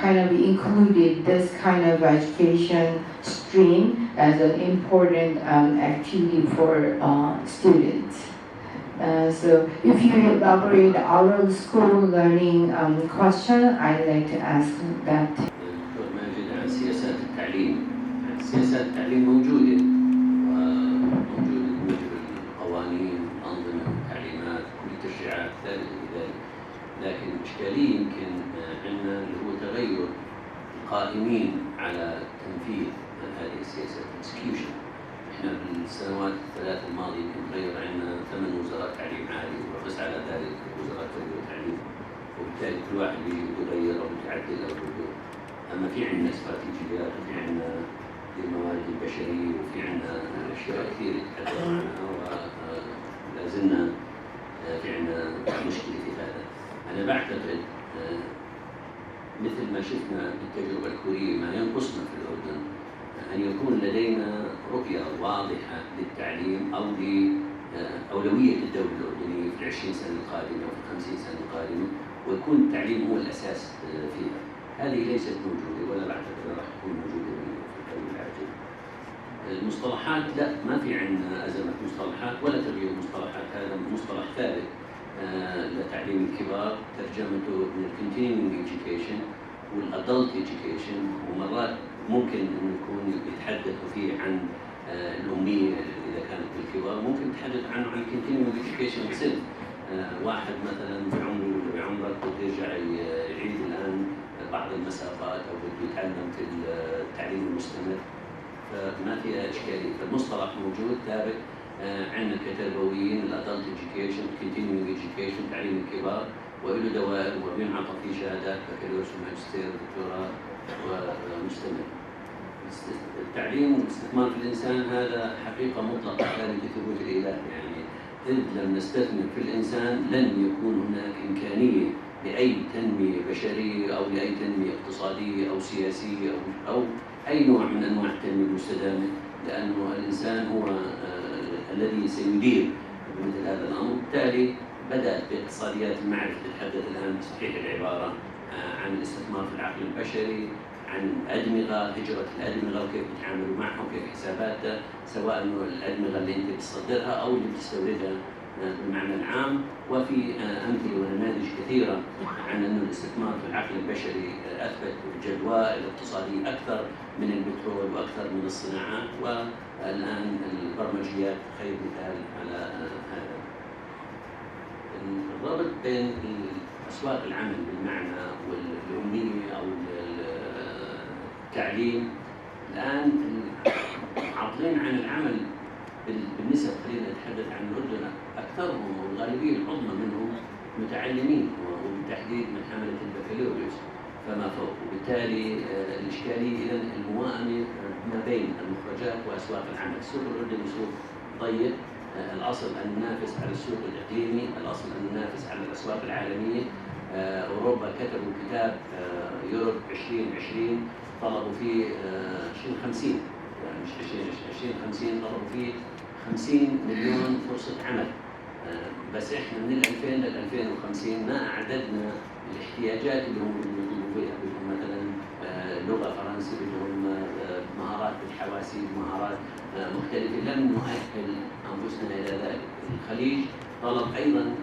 kind of included this kind of education stream as an important activity for students. So if you elaborate out of school learning question, I'd like to ask that. دكتور ماجد عن سياسات التعليم. سياسات التعليم موجودة موجودة القوانين، الأنظمة، التعليمات، كل التشريعات ثابتة لذلك. لكن الإشكالية يمكن عندنا اللي هو تغير القائمين على تنفيذ هذه السياسات execution. احنا بالسنوات الثلاث الماضية يمكن تغير عندنا 8 وزارات تعليم عالي وقس على ذلك وزارات تربية وتعليم، وبالتالي كل واحد بيجي يغير او يعدل او يغير. اما في عندنا استراتيجيات وفي عندنا الموارد البشرية وفي عندنا اشياء كثير نتحدث عنها ولا زلنا في عندنا مشكلة في هذا. انا بعتقد مثل ما شفنا بالتجربة الكورية ما ينقصنا في الأردن أن يكون لدينا رؤية واضحة للتعليم أو لأولوية الدولة الأردنية في 20 سنة القادمة وفي 50 سنة القادمة، ويكون التعليم هو الأساس فيها. هذه ليست موجودة ولا بعتقد راح تكون موجودة في القريب العاجل. المصطلحات لا، ما في عندنا أزمة مصطلحات ولا تغيير مصطلحات. هذا مصطلح ثابت لتعليم الكبار، ترجمته من continuing education والadult education، ومرات ممكن انه يكون يتحدثوا فيه عن الأمية إذا كانت بالكبار، ممكن يتحدث عنه عن continuing education بسن واحد مثلا بعمري ولا بعمرك وترجع يعيد الآن بعض المسافات أو بده يتعلم في التعليم المستمر، فما فيها إشكالية. فالمصطلح موجود ثابت عندنا كتربويين الادلت education، continuing education تعليم الكبار، وله دوائر وبينعطى فيه شهادات بكالوريوس وماجستير ودكتوراه ومستمر. التعليم والاستثمار في الانسان هذا حقيقه مطلقه ثابته ثبوت الاله، يعني اذ لم نستثمر في الانسان لن يكون هناك امكانيه لاي تنميه بشريه او لاي تنميه اقتصاديه او سياسيه او اي نوع من انواع التنميه المستدامه، لانه الانسان هو الذي سيدير مثل هذا الامر. بالتالي بدات باقتصاديات المعرفه تتحدث الان بصحيح العباره عن الاستثمار في العقل البشري، عن ادمغه، هجره الادمغه وكيف بتعاملوا معها وكيف حساباتها، سواء انه الادمغه اللي انت بتصدرها او اللي بتستوردها بالمعنى العام. وفي امثله ونماذج كثيره عن انه الاستثمار في العقل البشري اثبت جدوى الاقتصاديه اكثر من البترول واكثر من الصناعات، والان البرمجيات خير مثال على هذا. الربط بين اسواق العمل بالمعنى والاميه او التعليم الان عاطلين عن العمل بالنسب. خلينا نتحدث عن الاردن، اكثرهم والغالبيه العظمى منهم متعلمين وبالتحديد من حمله البكالوريوس فما فوق، وبالتالي الاشكاليه اذا الموائمه ما بين المخرجات واسواق العمل. السوق الاردني سوق ضيق. الأصل أن ننافس على السوق الإقليمي، الأصل أن ننافس على الأسواق العالمية. أوروبا كتبوا كتاب يوروب 2020 طلبوا فيه 2050 مش 2050 طلبوا فيه 50 مليون فرصة عمل. بس احنا من 2000 ل 2050 ما أعددنا الاحتياجات اللي هم بيطلبوا فيها، بدهم مثلا لغة فرنسي، بدهم مهارات بالحواسيب، مهارات مختلفة. لم نؤهل أنفسنا إلى ذلك. الخليج طلب أيضا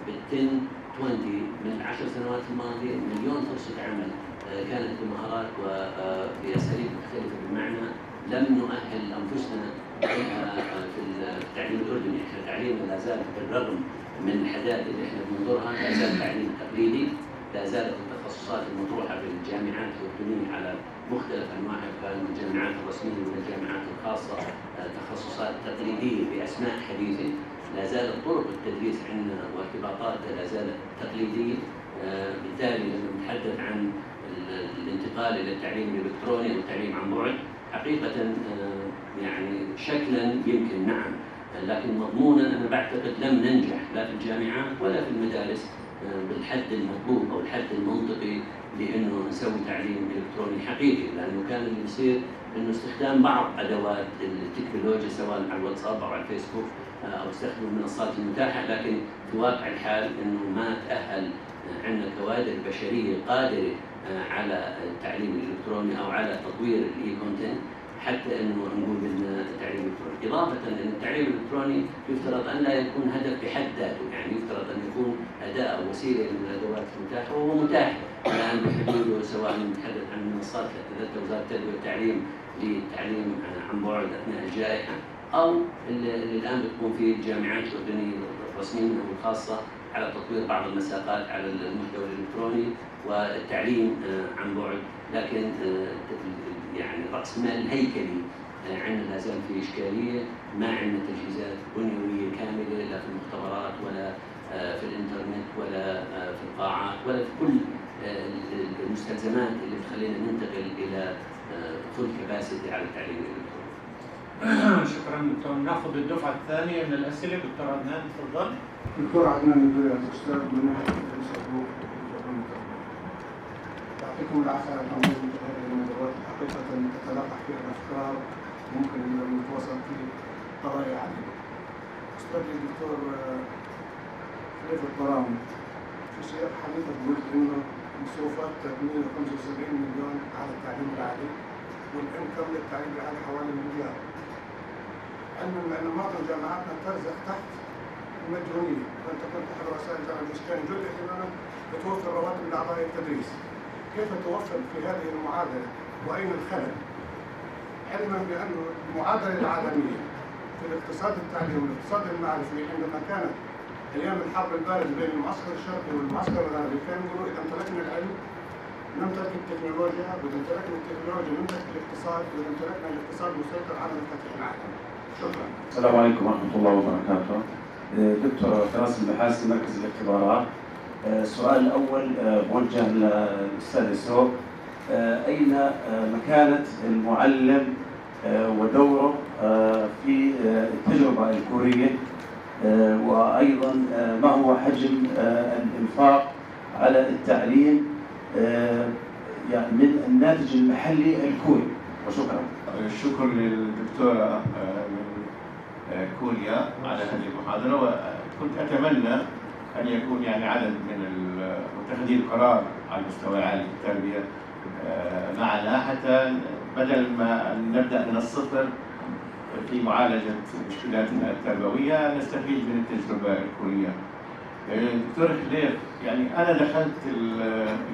بالتن 20 من ال10 سنوات الماضية مليون فرصة عمل كانت بمهارات وبأساليب مختلفة، بمعنى لم نؤهل أنفسنا في التعليم الأردني. احنا تعليمنا لا زال بالرغم من الحداثة اللي احنا بننظرها لا زال تعليم تقليدي، لا زالت التخصصات المطروحة في الجامعات الأردنية على مختلف أنواعها، كان الجامعات الرسمية والجامعات الخاصة تخصصات تقليدية بأسماء حديثة. لا زالت طرق التدريس عندنا وارتباطاتها لا زالت تقليدية. بالتالي لما نتحدث عن الانتقال إلى التعليم الإلكتروني أو التعليم عن بعد، حقيقة يعني شكلا يمكن نعم، لكن مضمونا أنا بعتقد لم ننجح لا في الجامعات ولا في المدارس بالحد المطلوب أو الحد المنطقي لأنه نسوي تعليم إلكتروني حقيقي. لأنه كان اللي بيصير إنه استخدام بعض أدوات التكنولوجيا سواء على الواتساب أو على الفيسبوك أو استخدام المنصات المتاحة، لكن في واقع الحال إنه ما تأهل عندنا كوادر بشرية قادرة على التعليم الإلكتروني أو على تطوير الإي كونتنت حتى إنه نقول إن التعليم الإلكتروني. إضافة إن التعليم الإلكتروني يفترض أن لا يكون هدف بحد ذاته، يعني يفترض أن يكون أداة أو وسيلة من الأدوات المتاحة، وهو متاح الآن بحدوده، سواء نتحدث عن منصات تتذكر وزارة التربية والتعليم للتعليم عن بعد أثناء الجائحة، أو اللي الآن بتكون في الجامعات الأردنية الرسمية والخاصة على تطوير بعض المساقات على المحتوى الإلكتروني والتعليم عن بعد. لكن يعني رأس مال الهيكلي عندنا لا زال في إشكالية، ما عندنا تجهيزات بنيوية كاملة لا في المختبرات ولا في الإنترنت ولا في القاعات ولا في كل المستلزمات اللي بتخلينا ننتقل إلى فول كباسيتي على التعليم الإلكتروني. شكرا دكتور. ناخذ الدفعة الثانية من الأسئلة. دكتور عدنان تفضل. دكتور عدنان ندوة أستاذ من ناحية الفيسبوك. يعطيكم العافية على تنظيم هذه الندوات، حقيقة تتلاقى فيها الأفكار ممكن أن نتواصل في قضايا عديدة. أستاذ الدكتور خليفة البرامج، في سياق حديثك قلت إنه مصروفات 175 مليون على التعليم العالي والإنكم للتعليم العالي حوالي مليار. علما بأن معظم جامعاتنا ترزق تحت المجهولية، وأنت كنت أحد رؤساء الجامعة الإسكان جل اهتمامك بتوفر رواتب لأعضاء التدريس. كيف توفر في هذه المعادلة وأين الخلل؟ علما بأن المعادلة العالمية في الاقتصاد التعليمي والاقتصاد المعرفي عندما كانت أيام الحرب الباردة بين المعسكر الشرقي والمعسكر الغربي كانوا يقولوا إذا امتلكنا العلم نمتلك التكنولوجيا، وإذا امتلكنا التكنولوجيا نمتلك الاقتصاد، وإذا امتلكنا الاقتصاد نسيطر على مفاتيح العالم. شكرا. السلام عليكم ورحمة الله وبركاته. دكتور قاسم بحاسي مركز الاختبارات. السؤال الأول موجه للأستاذ سوق. أين مكانة المعلم ودوره في التجربة الكورية، وأيضا ما هو حجم الإنفاق على التعليم يعني من الناتج المحلي الكوري؟ وشكرا. شكرا للدكتورة من كوريا على هذه المحاضرة، وكنت أتمنى أن يكون يعني عدد من متخذي القرار على المستوى العالي في التربية معنا، حتى بدل ما نبدأ من الصفر في معالجة مشكلاتنا التربوية نستفيد من التجربة الكورية. دكتور خليف، يعني أنا دخلت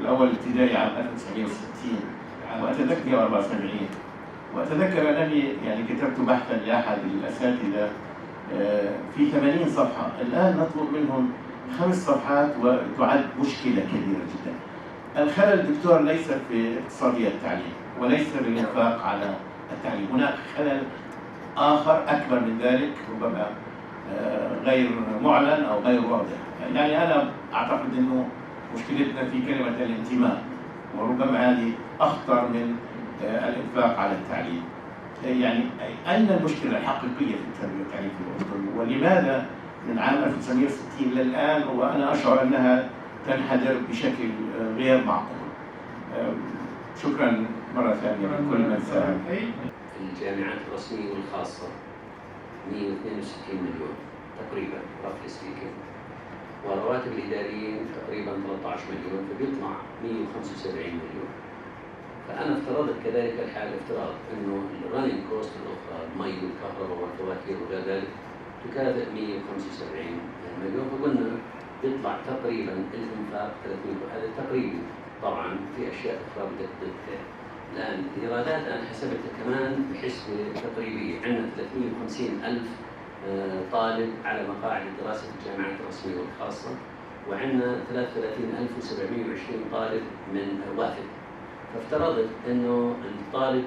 الأول ابتدائي عام 1960 وأتذكر 74، وأتذكر أنني يعني كتبت بحثا لأحد الأساتذة في 80 صفحة، الآن نطلب منهم 5 صفحات وتعد مشكلة كبيرة جدا. الخلل دكتور ليس في اقتصادية التعليم وليس في الإنفاق على التعليم، هناك خلل آخر أكبر من ذلك ربما غير معلن أو غير واضح. يعني أنا أعتقد أنه مشكلتنا في كلمة الانتماء، وربما هذه أخطر من الإنفاق على التعليم. يعني أين المشكلة الحقيقية في التربية والتعليم في الأردن؟ ولماذا من عام 1960 إلى الآن وأنا أشعر أنها تنحدر بشكل غير معقول؟ شكرا مرة ثانية لكل من ساهم. الجامعات الرسمية والخاصة 162 مليون تقريبا roughly speaking، والرواتب الإداريين تقريبا 13 مليون، فبيطلع 175 مليون. فأنا افترضت كذلك الحال افتراض إنه الرننج كوست الأخرى المي والكهرباء والفواتير وغير ذلك تكافئ 175 مليون، فقلنا بيطلع تقريبا الإنفاق 30 مليون. هذا تقريبي، طبعا في أشياء أخرى بدك تدخل. الآن الإيرادات أنا حسبتها كمان بحسبة تقريبية، عندنا 350,000 طالب على مقاعد دراسة الجامعات الرسمية والخاصة، وعندنا 33,720 طالب من وافد. فافترضت انه الطالب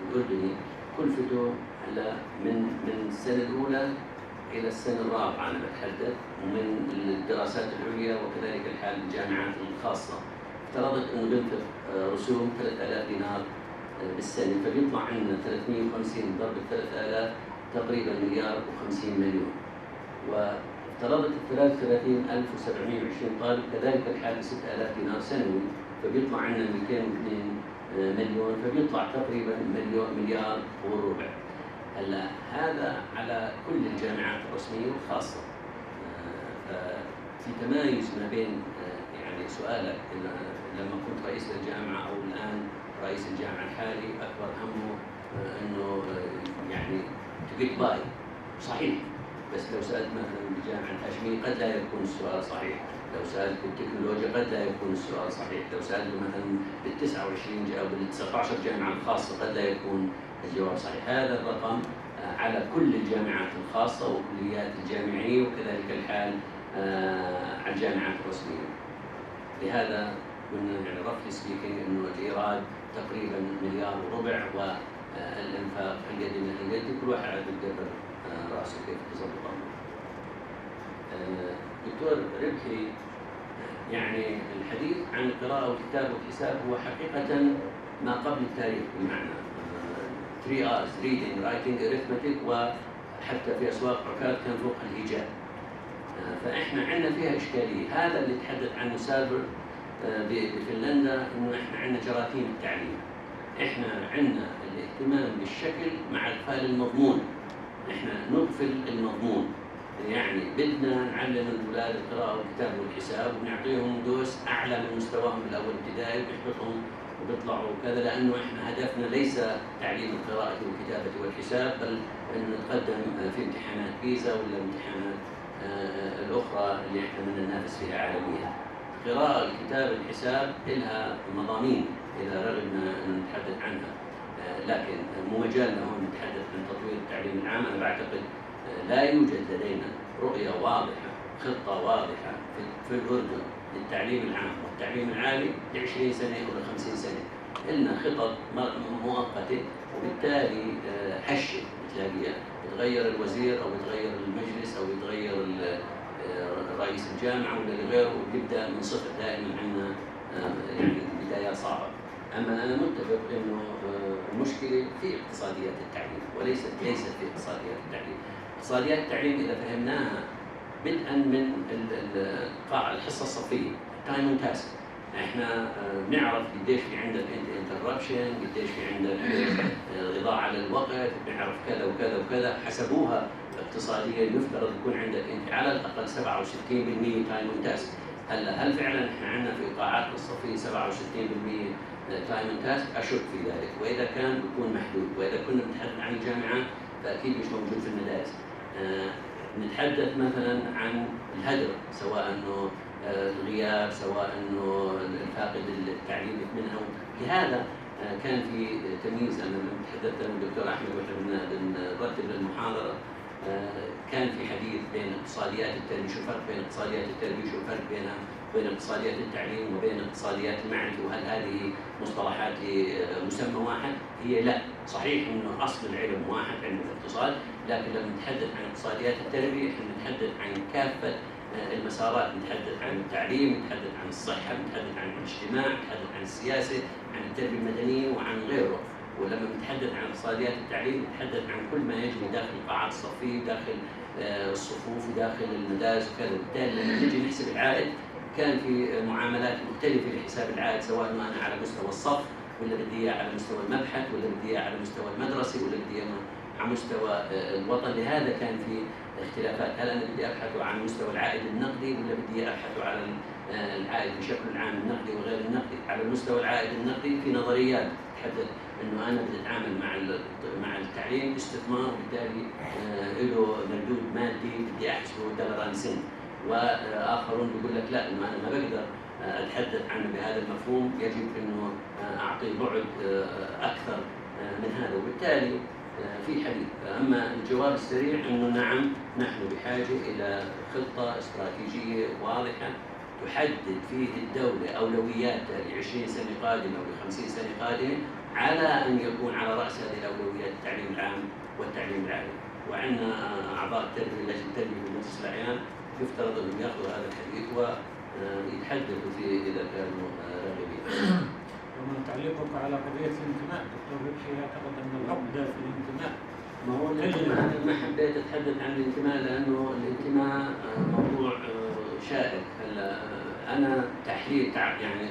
الاردني كلفته هلا من السنه الاولى الى السنه الرابعه انا بتحدث، ومن الدراسات العليا وكذلك الحال الجامعات الخاصه افترضت انه بينفق رسوم 3,000 دينار بالسنه، فبيطلع عندنا 350 ضرب 3000 تقريبا مليار و50 مليون. وافترضت 33,720 طالب كذلك الحال 6,000 دينار سنوي، فبيطلع عندنا 202 مليون، فبيطلع تقريبا مليار وربع. هلا هذا على كل الجامعات الرسميه والخاصه. في تمايز ما بين يعني سؤالك لما كنت رئيس الجامعه او الان رئيس الجامعه الحالي اكبر همه انه يعني to get by، صحيح، بس لو سالت مثلا بالجامعه الهاشميه قد لا يكون السؤال صحيح، لو سألت بالتكنولوجيا قد لا يكون السؤال صحيح، لو سألت مثلا بال29 أو بال19 جامعة الخاصة قد لا يكون الجواب صحيح. هذا الرقم على كل الجامعات الخاصة وكليات الجامعية وكذلك الحال على الجامعات الرسمية. لهذا قلنا يعني roughly speaking إنه الإيراد تقريبا مليار وربع، والإنفاق اليد من اليد، كل واحد على يدبر رأسه كيف تظبط أمره. دكتور ربحي، يعني الحديث عن القراءة والكتابة والحساب هو حقيقة ما قبل التاريخ، بمعنى 3 R's reading, writing, arithmetic، وحتى في أسواق عكاظ كان فوق الهجاء. فإحنا عندنا فيها إشكالية. هذا اللي تحدث عنه سابر بفنلندا، إنه إحنا عندنا جراثيم التعليم. إحنا عندنا الاهتمام بالشكل مع إغفال المضمون. إحنا نغفل المضمون، يعني بدنا نعلم الأولاد القراءة والكتابة والحساب ونعطيهم دوس أعلى من مستواهم بالأول ابتدائي وبيحبطهم وبيطلعوا كذا، لأنه إحنا هدفنا ليس تعليم القراءة والكتابة والحساب، بل أن نتقدم في امتحانات بيزا ولا امتحانات الأخرى اللي إحنا بدنا ننافس فيها عالميا. القراءة والكتابة والحساب لها مضامين إذا رغبنا أن نتحدث عنها، لكن مو مجالنا هون نتحدث عن تطوير التعليم العام. أنا بعتقد لا يوجد لدينا رؤية واضحة، خطة واضحة في الأردن للتعليم العام والتعليم العالي ل20 سنة ولا 50 سنة. إلنا خطط مؤقتة، وبالتالي هشة بتلاقيها بتغير الوزير أو بتغير المجلس أو بتغير رئيس الجامعة ولا غيره، وبيبدأ من صفر. دائما عندنا يعني بدايات صعبة. أما أنا متفق إنه المشكلة في اقتصاديات التعليم وليست في اقتصاديات التعليم. اقتصاديات التعليم إذا فهمناها بدءا من الحصة الصفية تايم اند تاسك، احنا بنعرف قديش في عندك انتربشن، قديش في عندك إضاعة للوقت، بنعرف كذا وكذا وكذا، حسبوها اقتصاديا يفترض يكون عندك انت على الأقل 67% تايم اند تاسك. هل فعلا احنا عندنا في القاعات الصفية 67% تايم اند تاسك؟ أشك في ذلك، وإذا كان بيكون محدود. وإذا كنا بنتحدث عن الجامعات فأكيد مش موجود في المدارس. نتحدث مثلا عن الهدر، سواء انه الغياب، سواء انه الفاقد التعليم منها. لهذا كان في تمييز. انا لما تحدثت انا والدكتور احمد واحنا بنرتب للمحاضره، كان في حديث بين اقتصاديات التربيه، شو الفرق بين اقتصاديات التربيه، شو الفرق بينها وبين اقتصاديات التعليم وبين اقتصاديات المعرفه، وهل هذه مصطلحات لمسمى واحد؟ هي لا، صحيح انه اصل العلم واحد، علم الاقتصاد، لكن لما نتحدث عن اقتصاديات التربيه احنا نتحدث عن كافه المسارات. نتحدث عن التعليم، نتحدث عن الصحه، نتحدث عن الاجتماع، نتحدث عن السياسه، عن التربيه المدنيه وعن غيره. ولما نتحدث عن اقتصاديات التعليم نتحدث عن كل ما يجري داخل القاعات الصفية، داخل الصفوف وداخل المدارس وكذا. وبالتالي لما نجي نحسب العائد كان في معاملات مختلفة لحساب العائد، سواء أنا على مستوى الصف ولا بدي إياه على مستوى المبحث ولا بدي إياه على مستوى المدرسة ولا بدي إياه على مستوى الوطن. لهذا كان في اختلافات، هل أنا بدي أبحث عن مستوى العائد النقدي ولا بدي أبحث على العائد بشكل عام النقدي وغير النقدي. على مستوى العائد النقدي في نظريات تحدد انه انا بدي اتعامل مع التعليم استثمار، وبالتالي له مردود مادي بدي احسبه دولار سنت، واخرون بيقول لك لا، انه انا ما بقدر اتحدث عنه بهذا المفهوم، يجب انه اعطيه بعد اكثر من هذا. وبالتالي في حديث. اما الجواب السريع انه نعم، نحن بحاجه الى خطه استراتيجيه واضحه تحدد فيه الدوله اولوياتها ل20 سنه قادمه او ل50 سنه قادمه، على ان يكون على راس هذه الاولويات التعليم العام والتعليم العالي. وعندنا اعضاء التربيه، لجنه التربيه بمجلس الاعيان، يفترض انهم ياخذوا هذا الحديث ويتحدثوا فيه اذا كانوا راغبين. ومن تعليقك على قضيه الانتماء، دكتور ربحي يعتقد ان العقده في الانتماء. ما هو الانتماء، انا ما حبيت اتحدث عن الانتماء لانه الانتماء موضوع شائك. هلا انا تحليل يعني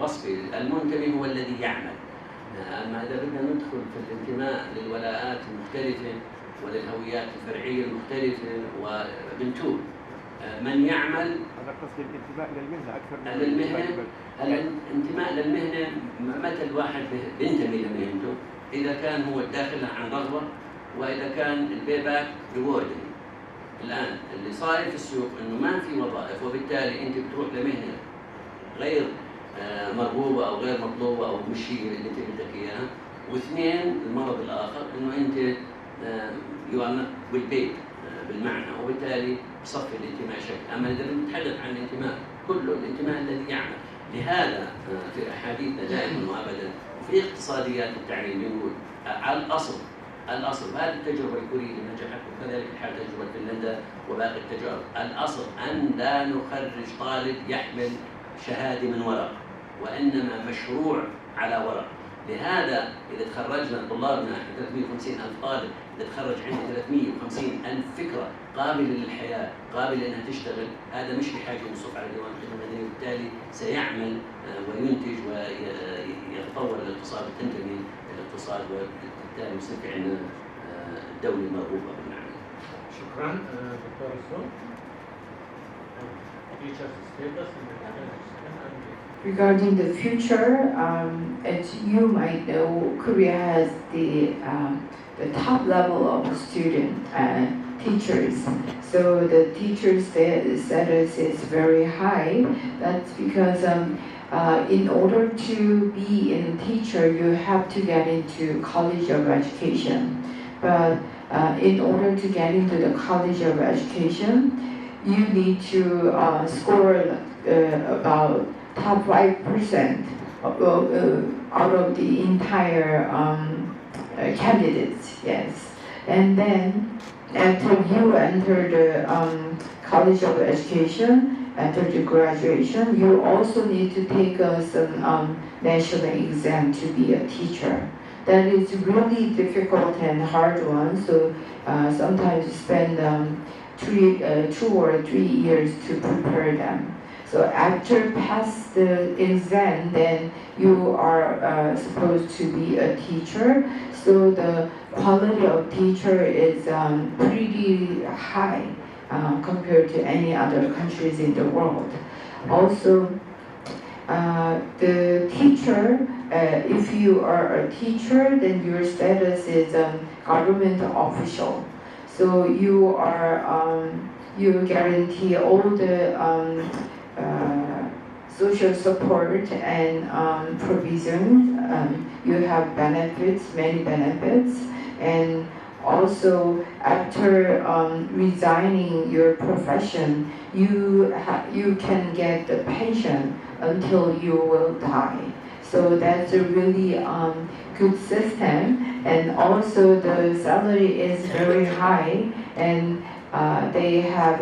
وصفي المنتمي هو الذي يعمل. اما اذا بدنا ندخل في الانتماء للولاءات المختلفه وللهويات الفرعيه المختلفه وبنتوه من يعمل. هذا قصدي الانتماء للمهنه اكثر من للمهنه. الانتماء للمهنه متى الواحد بينتمي لمهنته؟ اذا كان هو داخلها عن رغبه، واذا كان البيباك ريوردنج. الان اللي صاير في السوق انه ما في وظائف، وبالتالي انت بتروح لمهنه غير مرغوبه او غير مطلوبه او مش هي اللي انت بدك اياها. واثنين، المرض الاخر انه انت يو ار نوت ويل بيد بالمعنى، وبالتالي بصفي الانتماء شكل. اما اذا بنتحدث عن الانتماء كله الانتماء الذي يعمل. لهذا في احاديثنا دائما وابدا في اقتصاديات التعليم بنقول الاصل هذه التجربه الكوريه اللي نجحت، وكذلك الحال تجربه فنلندا وباقي التجارب، الاصل ان لا نخرج طالب يحمل شهاده من ورق، وانما مشروع على ورق. لهذا اذا تخرجنا طلابنا 350,000 طالب، اذا تخرج عندنا 350,000 فكره قابله للحياه، قابله انها تشتغل، هذا مش بحاجه ينصب على ديوان الخدمه المدنيه، وبالتالي سيعمل وينتج ويتطور الاقتصاد وتنتمي الاقتصاد، وبالتالي يصير في عندنا الدوله مرغوبه بالمعنى. شكرا دكتور السوق. Regarding the future, as you might know, Korea has the top level of student teachers. So the teacher status is very high. That's because in order to be a teacher, you have to get into College of Education. But in order to get into the College of Education, you need to score about top 5% out of the entire candidates, yes. And then after you enter the College of Education, after the graduation, you also need to take some national exam to be a teacher. That is really difficult and hard one, so sometimes you spend 2 or 3 years to prepare them. So after pass the exam, then you are supposed to be a teacher. So the quality of teacher is pretty high compared to any other countries in the world. Also, the teacher, if you are a teacher, then your status is government official. So you guarantee all the social support and provisions. You have benefits, many benefits, and also after resigning your profession, you can get the pension until you will die. So that's a really good system, and also the salary is very high, and they have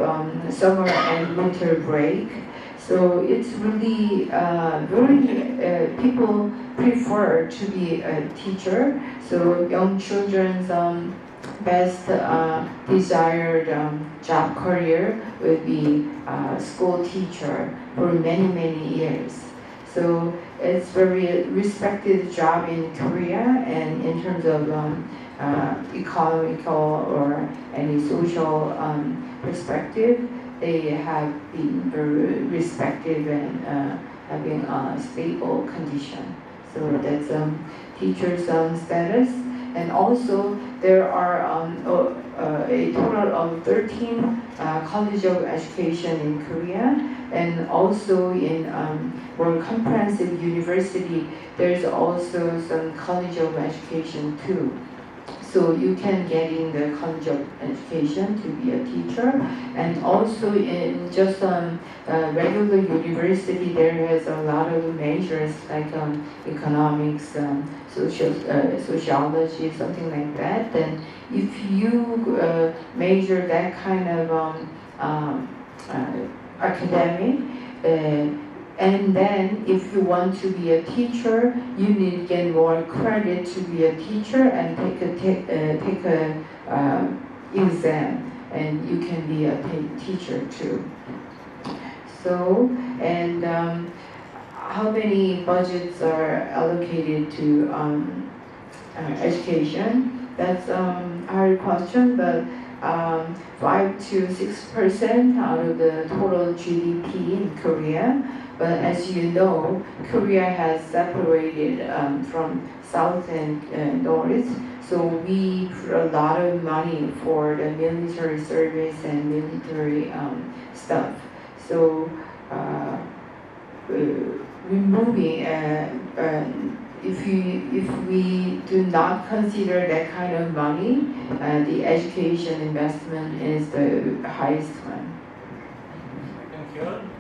summer and winter break. So it's really people prefer to be a teacher. So young children's best desired job career would be school teacher for many, many years. So it's very respected job in Korea, and in terms of economical or any social perspective, they have been very respected and having a stable condition. So that's teacher's status. And also there are a total of 13 college of education in Korea, and also in more comprehensive university, there's also some college of education too. So you can get in the college of education to be a teacher, and also in just regular university, there is a lot of majors like economics, sociology, something like that. Then if you major that kind of academic, and then if you want to be a teacher, you need to get more credit to be a teacher and take a exam, and you can be a teacher too. So, and how many budgets are allocated to education? That's a hard question, but 5 to 6% out of the total GDP in Korea. But as you know, Korea has separated from South and North, so we put a lot of money for the military service and military stuff. So removing, if we do not consider that kind of money, the education investment is the highest one. Thank you.